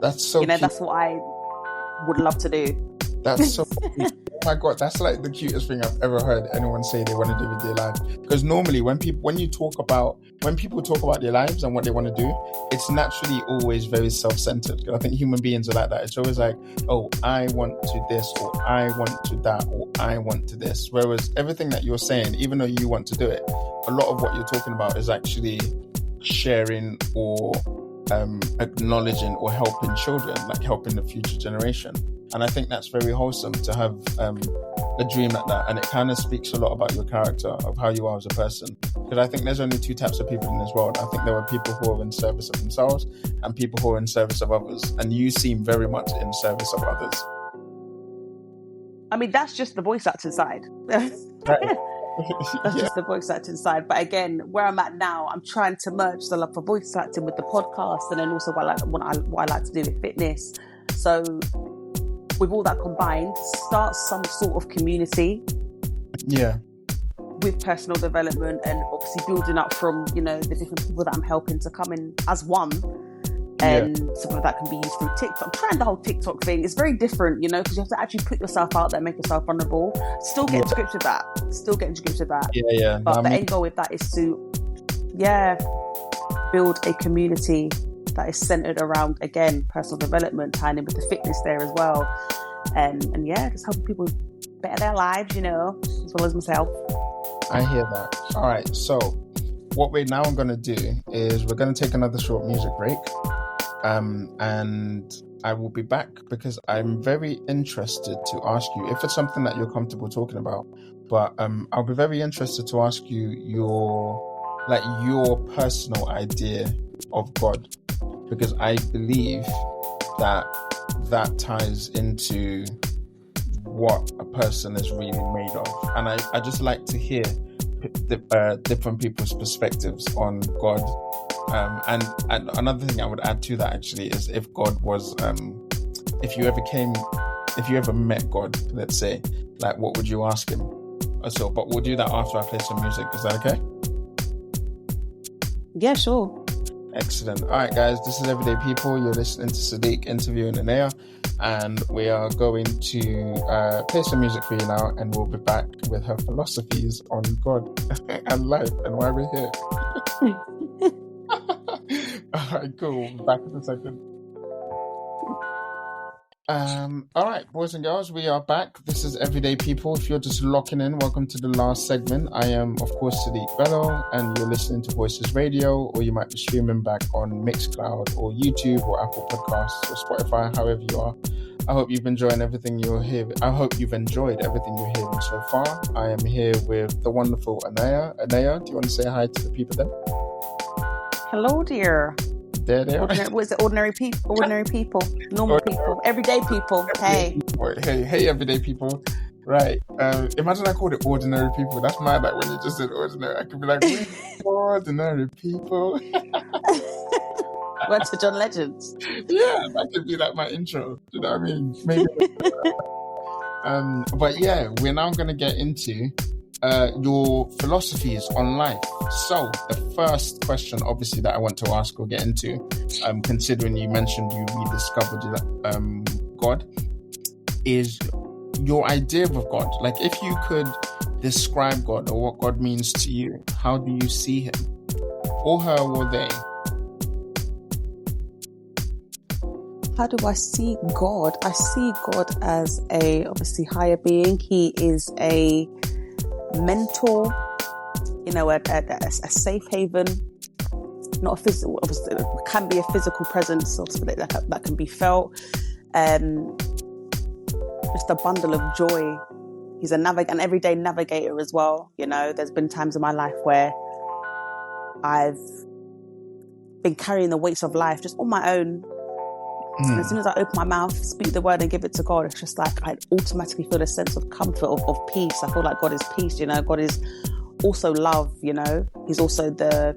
That's so cute. That's what I would love to do. That's so cute. my God, that's like the cutest thing I've ever heard anyone say they want to do with their life. Because normally when people talk about their lives and what they want to do, it's naturally always very self-centered. I think human beings are like that. It's always like, oh, I want to this, or I want to that, or I want to this. Whereas everything that you're saying, even though you want to do it, a lot of what you're talking about is actually sharing or acknowledging or helping children, like helping the future generation. And I think that's very wholesome to have a dream like that. And it kind of speaks a lot about your character, of how you are as a person. Because I think there's only two types of people in this world. I think there are people who are in service of themselves and people who are in service of others. And you seem very much in service of others. I mean, that's just the voice acting side. That's just the voice acting side. But again, where I'm at now, I'm trying to merge the love for voice acting with the podcast, and then also what I like to do with fitness. So with all that combined, start some sort of community. Yeah. With personal development, and obviously building up from, the different people that I'm helping to come in as one. And some of that can be used through TikTok. I'm trying the whole TikTok thing. It's very different, because you have to actually put yourself out there, make yourself vulnerable. Still getting to grips with that. But the end goal with that is to, build a community that is centered around, again, personal development, tying in with the fitness there as well. And just helping people better their lives, as well as myself. I hear that. All right. So what we're now going to do is we're going to take another short music break. And I will be back because I'm very interested to ask you, if it's something that you're comfortable talking about, but I'll be very interested to ask you your personal idea of God, because I believe that ties into what a person is really made of. And I just like to hear different people's perspectives on God. And another thing I would add to that actually is if God was, if you ever met God, let's say, like what would you ask him? So, but we'll do that after I play some music. Is that okay? Yeah, sure. Excellent. All right, guys, this is Everyday People. You're listening to Sadiq interviewing Nxtella, and we are going to play some music for you now, and we'll be back with her philosophies on God and life and why we're here. All right, cool. Back in a second. All right, boys and girls, we are back. This is Everyday People. If you're just locking in, welcome to the last segment. I am, of course, Sadiq Bello, and you're listening to Voices Radio, or you might be streaming back on Mixcloud or YouTube or Apple Podcasts or Spotify, however you are. I hope you've enjoyed everything you're hearing. I hope you've enjoyed everything you're hearing so far. I am here with the wonderful Nxtella. Nxtella, do you want to say hi to the people then? Hello, dear. There they are. What is it? Ordinary people, normal people, everyday people. Hey, everyday people. Right. Imagine I called it ordinary people. That's mad. Like when you just said ordinary, I could be like, ordinary people. Went to John Legend. Yeah, that could be like my intro. Do you know what I mean? Maybe. But yeah, we're now going to get into your philosophies on life. So the first question, obviously, that I want to ask or get into, considering you mentioned you rediscovered God, is your idea of God. Like, if you could describe God or what God means to you, how do you see him, or her, or they? How do I see God? I see God as a obviously higher being. He is a mentor, a safe haven, not a physical, obviously it can be a physical presence, obviously that can be felt, just a bundle of joy. He's an everyday navigator as well. There's been times in my life where I've been carrying the weights of life just on my own. And as soon as I open my mouth, speak the word and give it to God, it's just like I automatically feel a sense of comfort, of peace. I feel like God is peace, God is also love, He's also the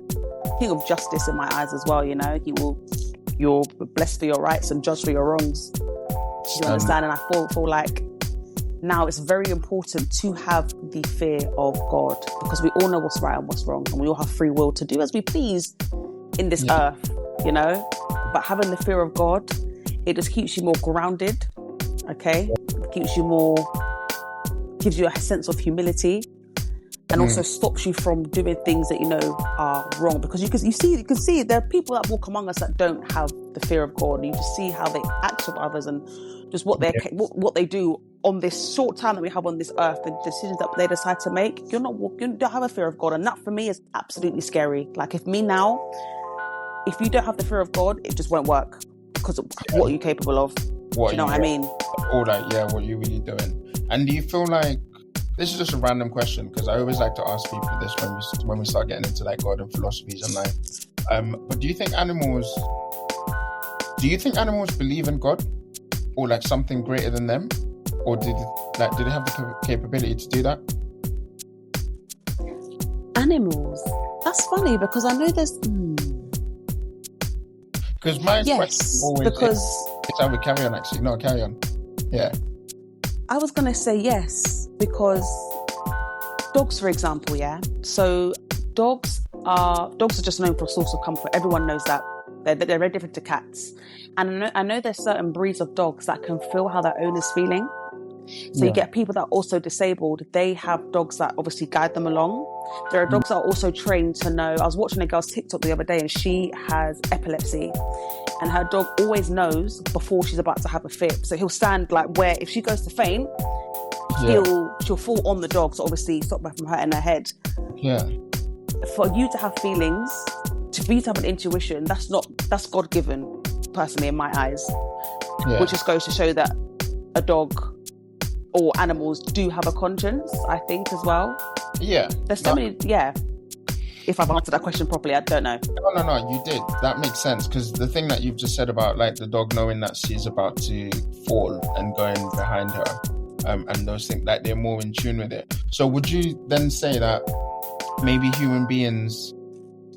King of justice in my eyes as well, you're blessed for your rights and judged for your wrongs. You understand? And I feel like now it's very important to have the fear of God, because we all know what's right and what's wrong, and we all have free will to do as we please in this earth, But having the fear of God, it just keeps you more grounded, okay? It keeps you more gives you a sense of humility, and also stops you from doing things that you know are wrong. Because you can see there are people that walk among us that don't have the fear of God. And you just see how they act with others and just what they do on this short time that we have on this earth, the decisions that they decide to make. You don't have a fear of God, and that for me is absolutely scary. Like if you don't have the fear of God, it just won't work, because what are you capable of? Do you know what I mean? All that, what are you really doing? And do you feel like, this is just a random question, because I always like to ask people this when we start getting into like God and philosophies and life. But do you think animals believe in God, or like something greater than them, or do they have the capability to do that? Animals. That's funny, because I know there's. Because my question always carry on. Actually, no, carry on. Yeah. I was going to say yes, because dogs, for example, so dogs are just known for a source of comfort. Everyone knows that. They're very different to cats. And I know there's certain breeds of dogs that can feel how their owner's feeling. So you get people that are also disabled. They have dogs that obviously guide them along. There are dogs that are also trained to know. I was watching a girl's TikTok the other day, and she has epilepsy, and her dog always knows before she's about to have a fit. So he'll stand like where if she goes to faint, she'll fall on the dog, so obviously stop her from hurting her head. Yeah. For you to have feelings, for you to have an intuition, that's God given, personally in my eyes. Yeah. Which just goes to show that a dog or animals do have a conscience, I think, as well. Yeah. There's so many, If I've answered that question properly, I don't know. No, you did. That makes sense, because the thing that you've just said about like the dog knowing that she's about to fall and going behind her, and those things, like they're more in tune with it. So would you then say that maybe human beings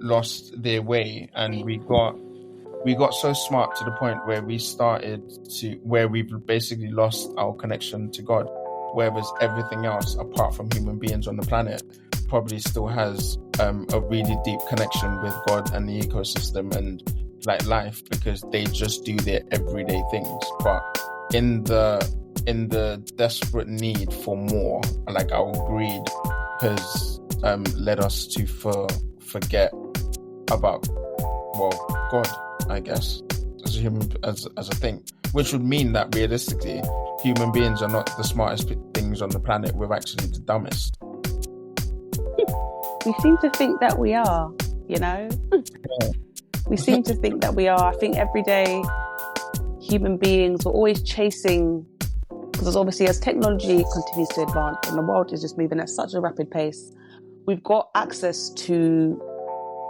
lost their way, and we got so smart to the point where we've basically lost our connection to God, whereas everything else apart from human beings on the planet probably still has a really deep connection with God and the ecosystem and like life, because they just do their everyday things. But in the desperate need for more, like our greed has led us to forget about God, I guess, as a human, as a thing, which would mean that realistically human beings are not the smartest things on the planet. We're actually the dumbest. We seem to think that we are, you know? Yeah. We seem to think that we are. I think every day human beings are always chasing, because obviously as technology continues to advance and the world is just moving at such a rapid pace, we've got access to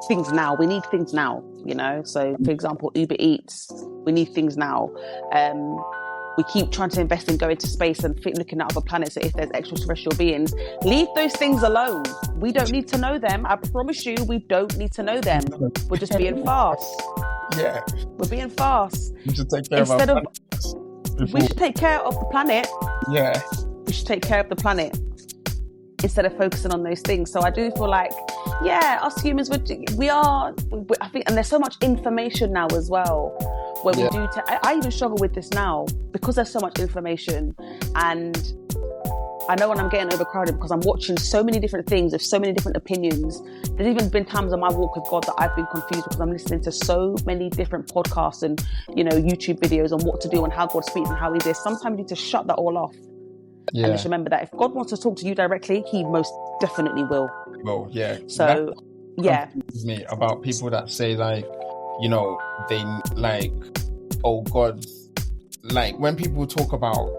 things now. We need things now, you know? So for example, Uber Eats, we need things now. We keep trying to invest in going to space and looking at other planets, so if there's extraterrestrial beings. Leave those things alone. We don't need to know them. I promise you, we don't need to know them. We're just being fast. Yeah. We're being fast. We should take care of our planet. We should take care of the planet. Yeah. We should take care of the planet instead of focusing on those things. So I do feel like, us humans, we are, I think, and there's so much information now as well, where we do, I even struggle with this now, because there's so much information, and I know when I'm getting overcrowded, because I'm watching so many different things with so many different opinions. There's even been times on my walk with God that I've been confused, because I'm listening to so many different podcasts and, YouTube videos on what to do and how God speaks and how he is. Sometimes you need to shut that all off. Yeah. And just remember that if God wants to talk to you directly, he most definitely will. Well, yeah. So, that confuses me about people that say like, they like, oh God, like when people talk about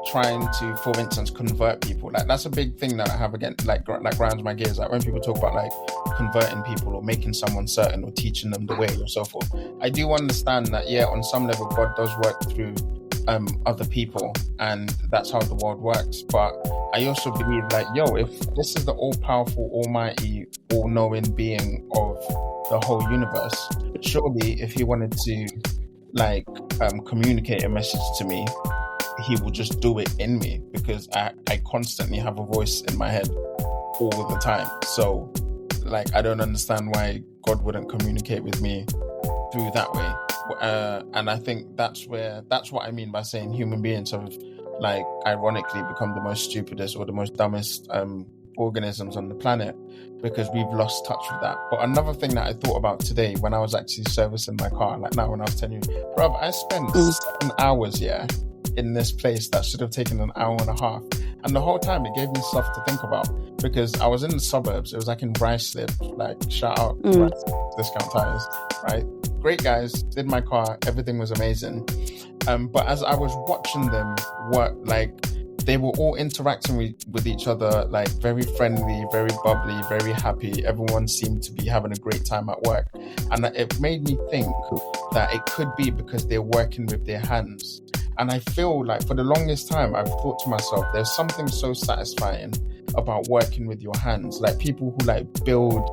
trying to, for instance, convert people, like that's a big thing that I have again, like grinds my gears. Like when people talk about like converting people or making someone certain or teaching them the way or so forth, I do understand that, on some level God does work through other people, and that's how the world works. But I also believe like, if this is the all-powerful, almighty, all-knowing being of the whole universe, surely if he wanted to like communicate a message to me, he will just do it in me, because I constantly have a voice in my head all the time. So like, I don't understand why God wouldn't communicate with me through that way. And I think that's what I mean by saying human beings have like ironically become the most stupidest or the most dumbest organisms on the planet, because we've lost touch with that. But another thing that I thought about today when I was actually servicing my car, like now when I was telling you, bruv, I spent 7 hours in this place that should have taken an hour and a half. And the whole time it gave me stuff to think about, because I was in the suburbs. It was like in Ruislip, like shout out Ruislip Discount Tires, right? Great guys, did my car, everything was amazing. But as I was watching them work, like they were all interacting with each other, like very friendly, very bubbly, very happy. Everyone seemed to be having a great time at work. And it made me think that it could be because they're working with their hands. And I feel like for the longest time, I've thought to myself, there's something so satisfying about working with your hands. Like people who like build,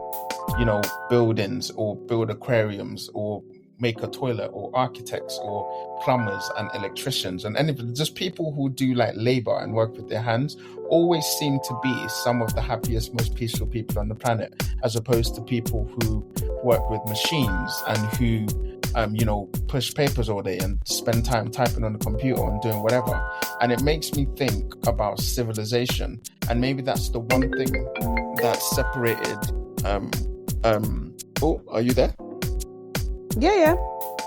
buildings or build aquariums or make a toilet, or architects or plumbers and electricians and anything, just people who do like labor and work with their hands always seem to be some of the happiest, most peaceful people on the planet, as opposed to people who work with machines and who push papers all day and spend time typing on the computer and doing whatever. And it makes me think about civilization, and maybe that's the one thing that separated oh, are you there? Yeah.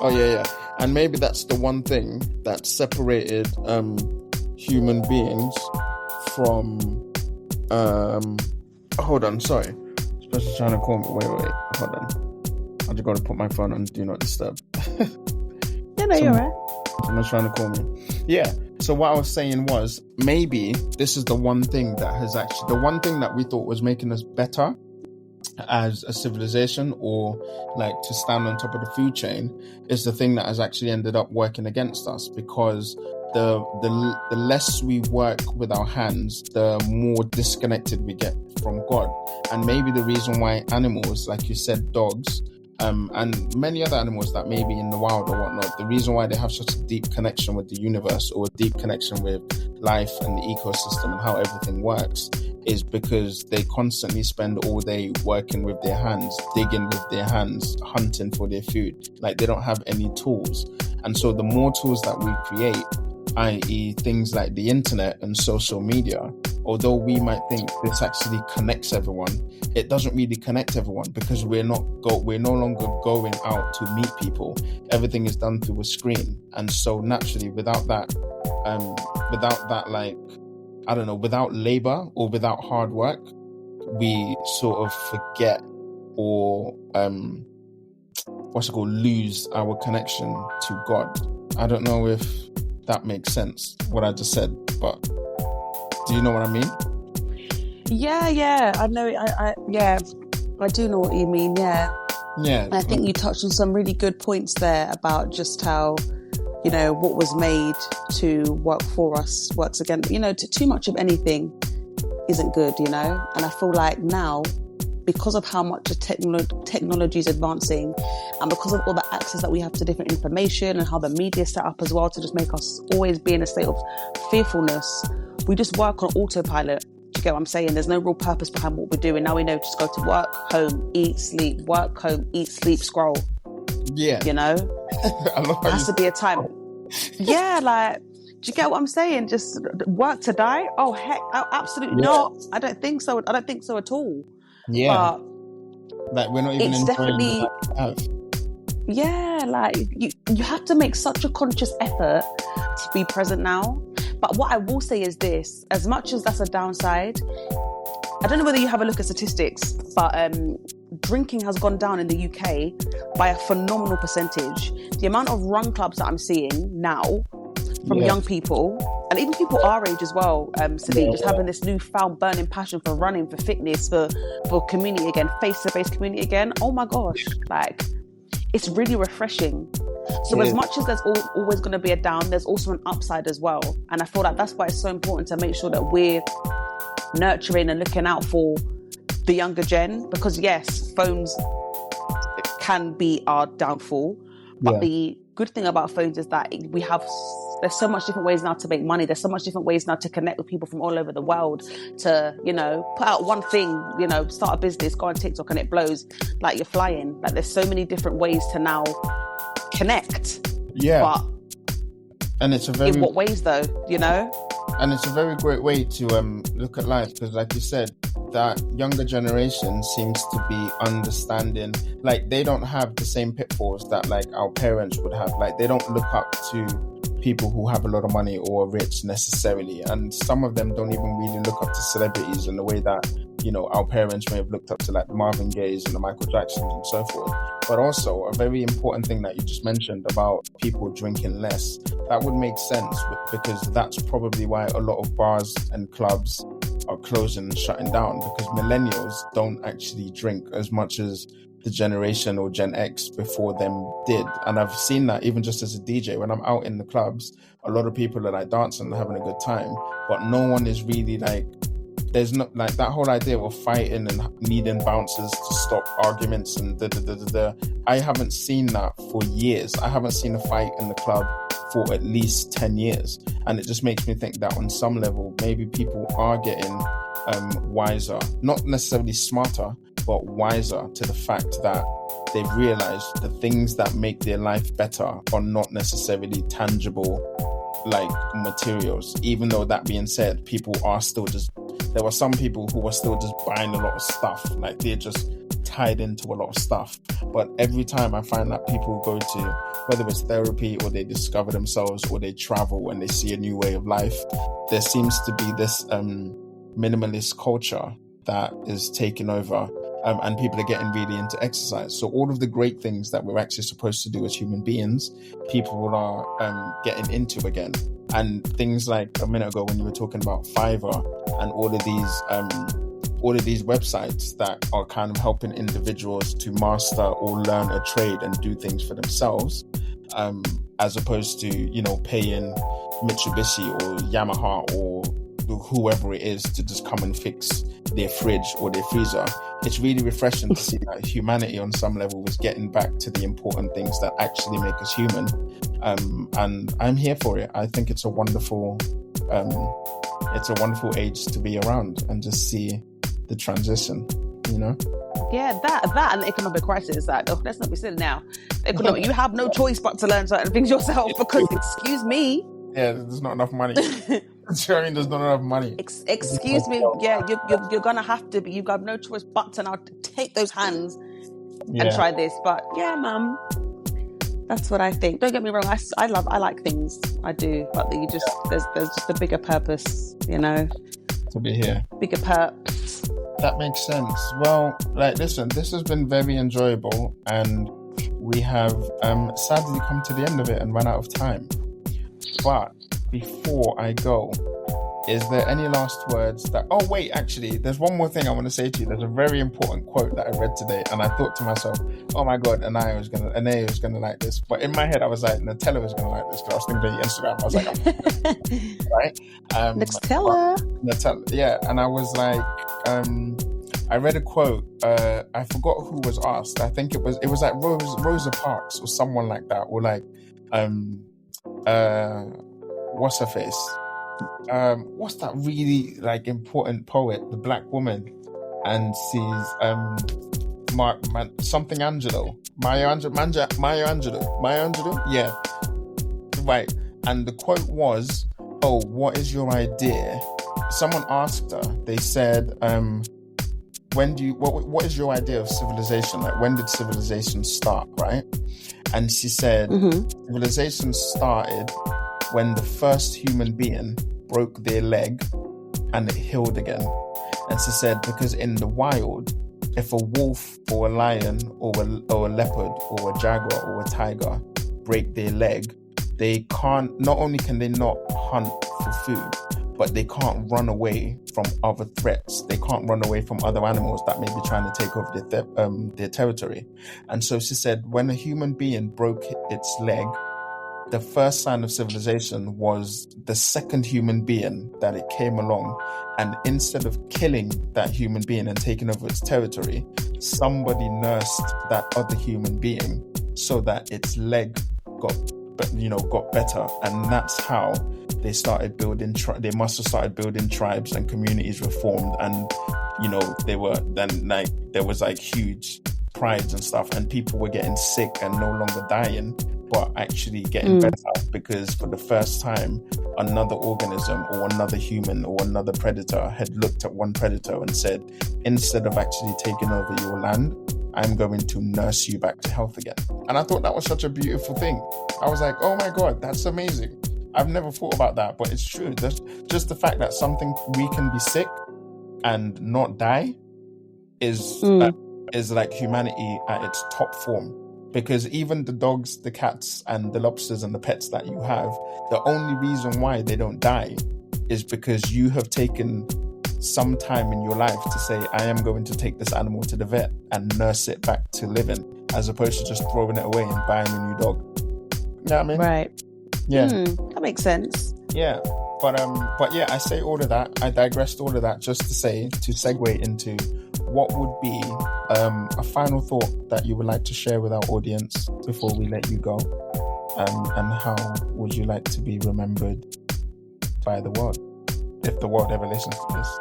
Oh, yeah. And maybe that's the one thing that separated human beings from... hold on, sorry. This person's trying to call me. Wait, hold on. I just got to put my phone on Do Not Disturb. Yeah, no, you're right. Someone's trying to call me. Yeah, so what I was saying was, maybe this is the one thing that we thought was making us better as a civilization, or like to stand on top of the food chain, is the thing that has actually ended up working against us, because the less we work with our hands, the more disconnected we get from God. And maybe the reason why animals, like you said, dogs, and many other animals that may be in the wild or whatnot, the reason why they have such a deep connection with the universe, or a deep connection with life and the ecosystem and how everything works, is because they constantly spend all day working with their hands, digging with their hands, hunting for their food. Like they don't have any tools. And so the more tools that we create, i.e. things like the internet and social media, although we might think this actually connects everyone, it doesn't really connect everyone, because we're no longer going out to meet people. Everything is done through a screen. And so naturally, without that, without labor or without hard work, we sort of forget or lose our connection to God. I don't know if that makes sense, what I just said, but do you know what I mean? Yeah, I know. I do know what you mean. Yeah. And I think you touched on some really good points there about just how, what was made to work for us works again. Too much of anything isn't good, And I feel like now, because of how much the technology is advancing, and because of all the access that we have to different information, and how the media is set up as well to just make us always be in a state of fearfulness, we just work on autopilot. Do you get what I'm saying? There's no real purpose behind what we're doing. Now we know, just go to work, home, eat, sleep, work, home, eat, sleep, scroll. Yeah. There has to be a time. Yeah, like, do you get what I'm saying? Just work to die? Oh, heck, absolutely not. I don't think so. I don't think so at all. Yeah. But we're not even it's definitely... Yeah, like, you have to make such a conscious effort to be present now. But what I will say is this, as much as that's a downside, I don't know whether you have a look at statistics, but drinking has gone down in the UK by a phenomenal percentage. The amount of run clubs that I'm seeing now from young people, and even people our age as well, Sadiq, just having this newfound burning passion for running, for fitness, for community again, face-to-face community again. Oh my gosh, like, it's really refreshing. So as much as there's always going to be a down, there's also an upside as well. And I feel like that's why it's so important to make sure that we're nurturing and looking out for the younger gen, because yes, phones can be our downfall, but the good thing about phones is that there's so much different ways now to make money. There's so much different ways now to connect with people from all over the world, to, put out one thing, start a business, go on TikTok and it blows like you're flying. Like, there's so many different ways to now connect. Yeah. But And it's a In very what ways, though? You know? and it's a very great way to look at life, because like you said, that younger generation seems to be understanding, like they don't have the same pitfalls that like our parents would have. Like they don't look up to people who have a lot of money or are rich necessarily, and some of them don't even really look up to celebrities in the way that, you know, our parents may have looked up to like the Marvin Gayes and the Michael Jacksons and so forth. But also a very important thing that you just mentioned about people drinking less, that would make sense, because that's probably why a lot of bars and clubs are closing and shutting down, because millennials don't actually drink as much as the generation or Gen X before them did. And I've seen that even just as a DJ, when I'm out in the clubs, a lot of people are like dancing and having a good time, but no one is really like, there's not like that whole idea of fighting and needing bouncers to stop arguments and I haven't seen that for years. I haven't seen a fight in the club for at least 10 years. And it just makes me think that on some level, maybe people are getting wiser, not necessarily smarter, but wiser to the fact that they've realized the things that make their life better are not necessarily tangible, like materials. Even though that being said, people are still just, there were some people who were still just buying a lot of stuff, like they're just tied into a lot of stuff. But every time I find that people go to, whether it's therapy or they discover themselves or they travel and they see a new way of life, there seems to be this minimalist culture that is taking over, and people are getting really into exercise. So all of the great things that we're actually supposed to do as human beings, people are getting into again. And things like a minute ago when you were talking about Fiverr and all of these websites that are kind of helping individuals to master or learn a trade and do things for themselves, as opposed to, you know, paying Mitsubishi or Yamaha or whoever it is to just come and fix their fridge or their freezer. It's really refreshing to see that humanity on some level was getting back to the important things that actually make us human. And I'm here for it. I think it's a wonderful age to be around and just see the transition, you know? Yeah, that and the economic crisis. That, oh, let's not be silly now. Economic, you have no choice but to learn certain things yourself because, excuse me. Yeah, there's not enough money. I mean, there's not enough money. Excuse me. Yeah, you're gonna have to be. You've got no choice but to now take those hands and try this. But yeah, mum, that's what I think. Don't get me wrong. I like things. I do, but there's just a bigger purpose, you know. To be here. Bigger purpose. That makes sense. Well, like, listen, this has been very enjoyable, and we have sadly come to the end of it and run out of time. But before I go, is there any last words that... Oh, wait, actually, there's one more thing I want to say to you. There's a very important quote that I read today, and I thought to myself, oh my God, Anaya was gonna like this. But in my head, I was like, Nxtella was gonna like this, because I was thinking about Instagram. I was like, right? Nxtella. Yeah, and I was like, I read a quote. I forgot who was asked. I think it was like Rosa Parks or someone like that, or like, what's her face? What's that really like important poet, the black woman, and she's something Angelo, Maya Angelou, yeah, right. And the quote was, "Oh, what is your idea?" Someone asked her. They said, what is your idea of civilization? Like, when did civilization start, right? And she said, civilization started when the first human being broke their leg and it healed again. And she said, because in the wild, if a wolf or a lion or a leopard or a jaguar or a tiger break their leg, they can't, not only can they not hunt for food, but they can't run away from other threats. They can't run away from other animals that may be trying to take over their territory. And so she said, when a human being broke its leg, the first sign of civilization was the second human being that it came along. And instead of killing that human being and taking over its territory, somebody nursed that other human being so that its leg got better. And that's how they started building, they must have started building tribes, and communities were formed. And, you know, there was like huge prides and stuff, and people were getting sick and no longer dying but actually getting better, because for the first time, another organism or another human or another predator had looked at one predator and said, instead of actually taking over your land, I'm going to nurse you back to health again. And I thought that was such a beautiful thing. I was like, oh my God, that's amazing. I've never thought about that, but it's true. That's just the fact that we can be sick and not die is like humanity at its top form. Because even the dogs, the cats, and the lobsters and the pets that you have, the only reason why they don't die is because you have taken some time in your life to say, I am going to take this animal to the vet and nurse it back to living, as opposed to just throwing it away and buying a new dog. You know what I mean? Right. Yeah. That makes sense. Yeah. But yeah, I say all of that. I digressed all of that just to segue into what would be a final thought that you would like to share with our audience before we let you go, and how would you like to be remembered by the world, if the world ever listens to this?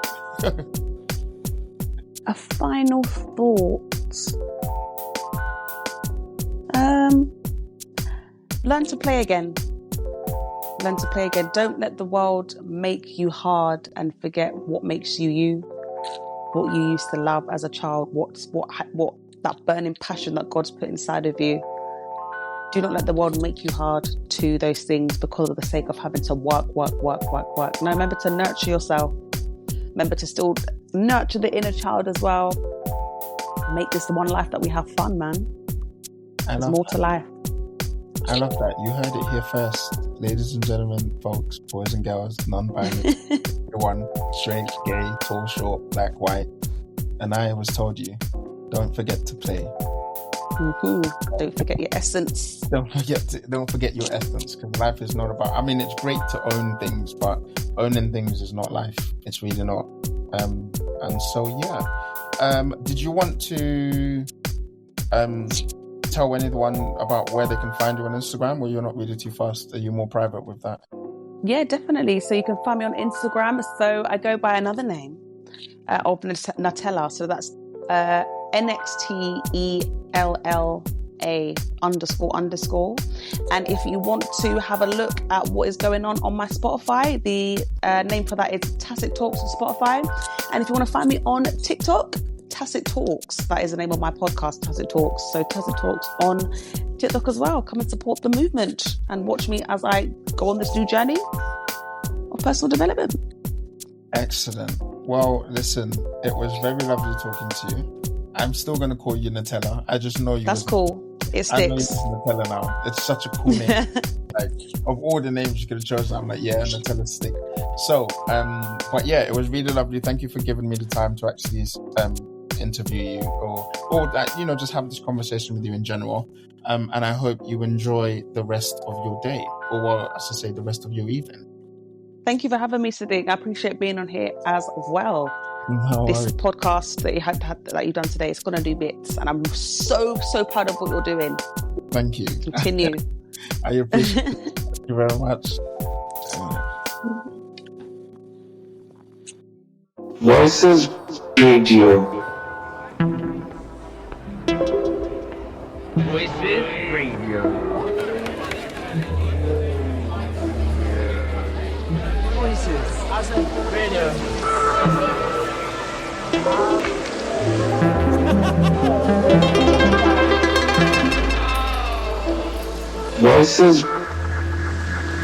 A final thought. Learn to play again. Don't let the world make you hard and forget what makes you you, what you used to love as a child, what that burning passion that God's put inside of you. Do not let the world make you hard to those things because of the sake of having to work. No, remember to nurture yourself. Remember to still nurture the inner child as well. Make this the one life that we have fun, man. There's more to life. I love that. You heard it here first. Ladies and gentlemen, folks, boys and girls, non-binary, everyone, straight, gay, tall, short, black, white. And I always told you, don't forget to play. Don't forget your essence. Don't forget your essence, because life is not about, I mean, it's great to own things, but owning things is not life. It's really not. And so, yeah. Did you want to tell anyone about where they can find you on Instagram, or you're not really too fast? Are you more private with that? Yeah, definitely. So you can find me on Instagram. So I go by another name of Nxtella. So that's NXTELLA__. And if you want to have a look at what is going on my Spotify, the name for that is Tacit Talks on Spotify. And if you want to find me on TikTok, Tacit Talks, that is the name of my podcast, Tacit Talks. So Tacit Talks on TikTok as well. Come and support the movement and watch me as I go on this new journey of personal development. Excellent. Well, listen, it was very lovely talking to you. I'm still going to call you Nxtella. I just know you. That's cool. It sticks. I know it's Nxtella now. It's such a cool name. Like, of all the names you could have chosen, I'm like, yeah, Nxtella stick. So, but yeah, it was really lovely. Thank you for giving me the time to actually interview you, or that, you know, just have this conversation with you in general. And I hope you enjoy the rest of your day, or well, as I say, the rest of your evening. Thank you for having me, Sadiq. I appreciate being on here as well. This podcast that you've done today, it's going to do bits, and I'm so proud of what you're doing. Thank you. Continue. I appreciate it. Thank you very much. Voices Radio. Voices Radio. Voices as a radio.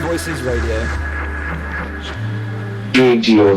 Voices Radio. Radio.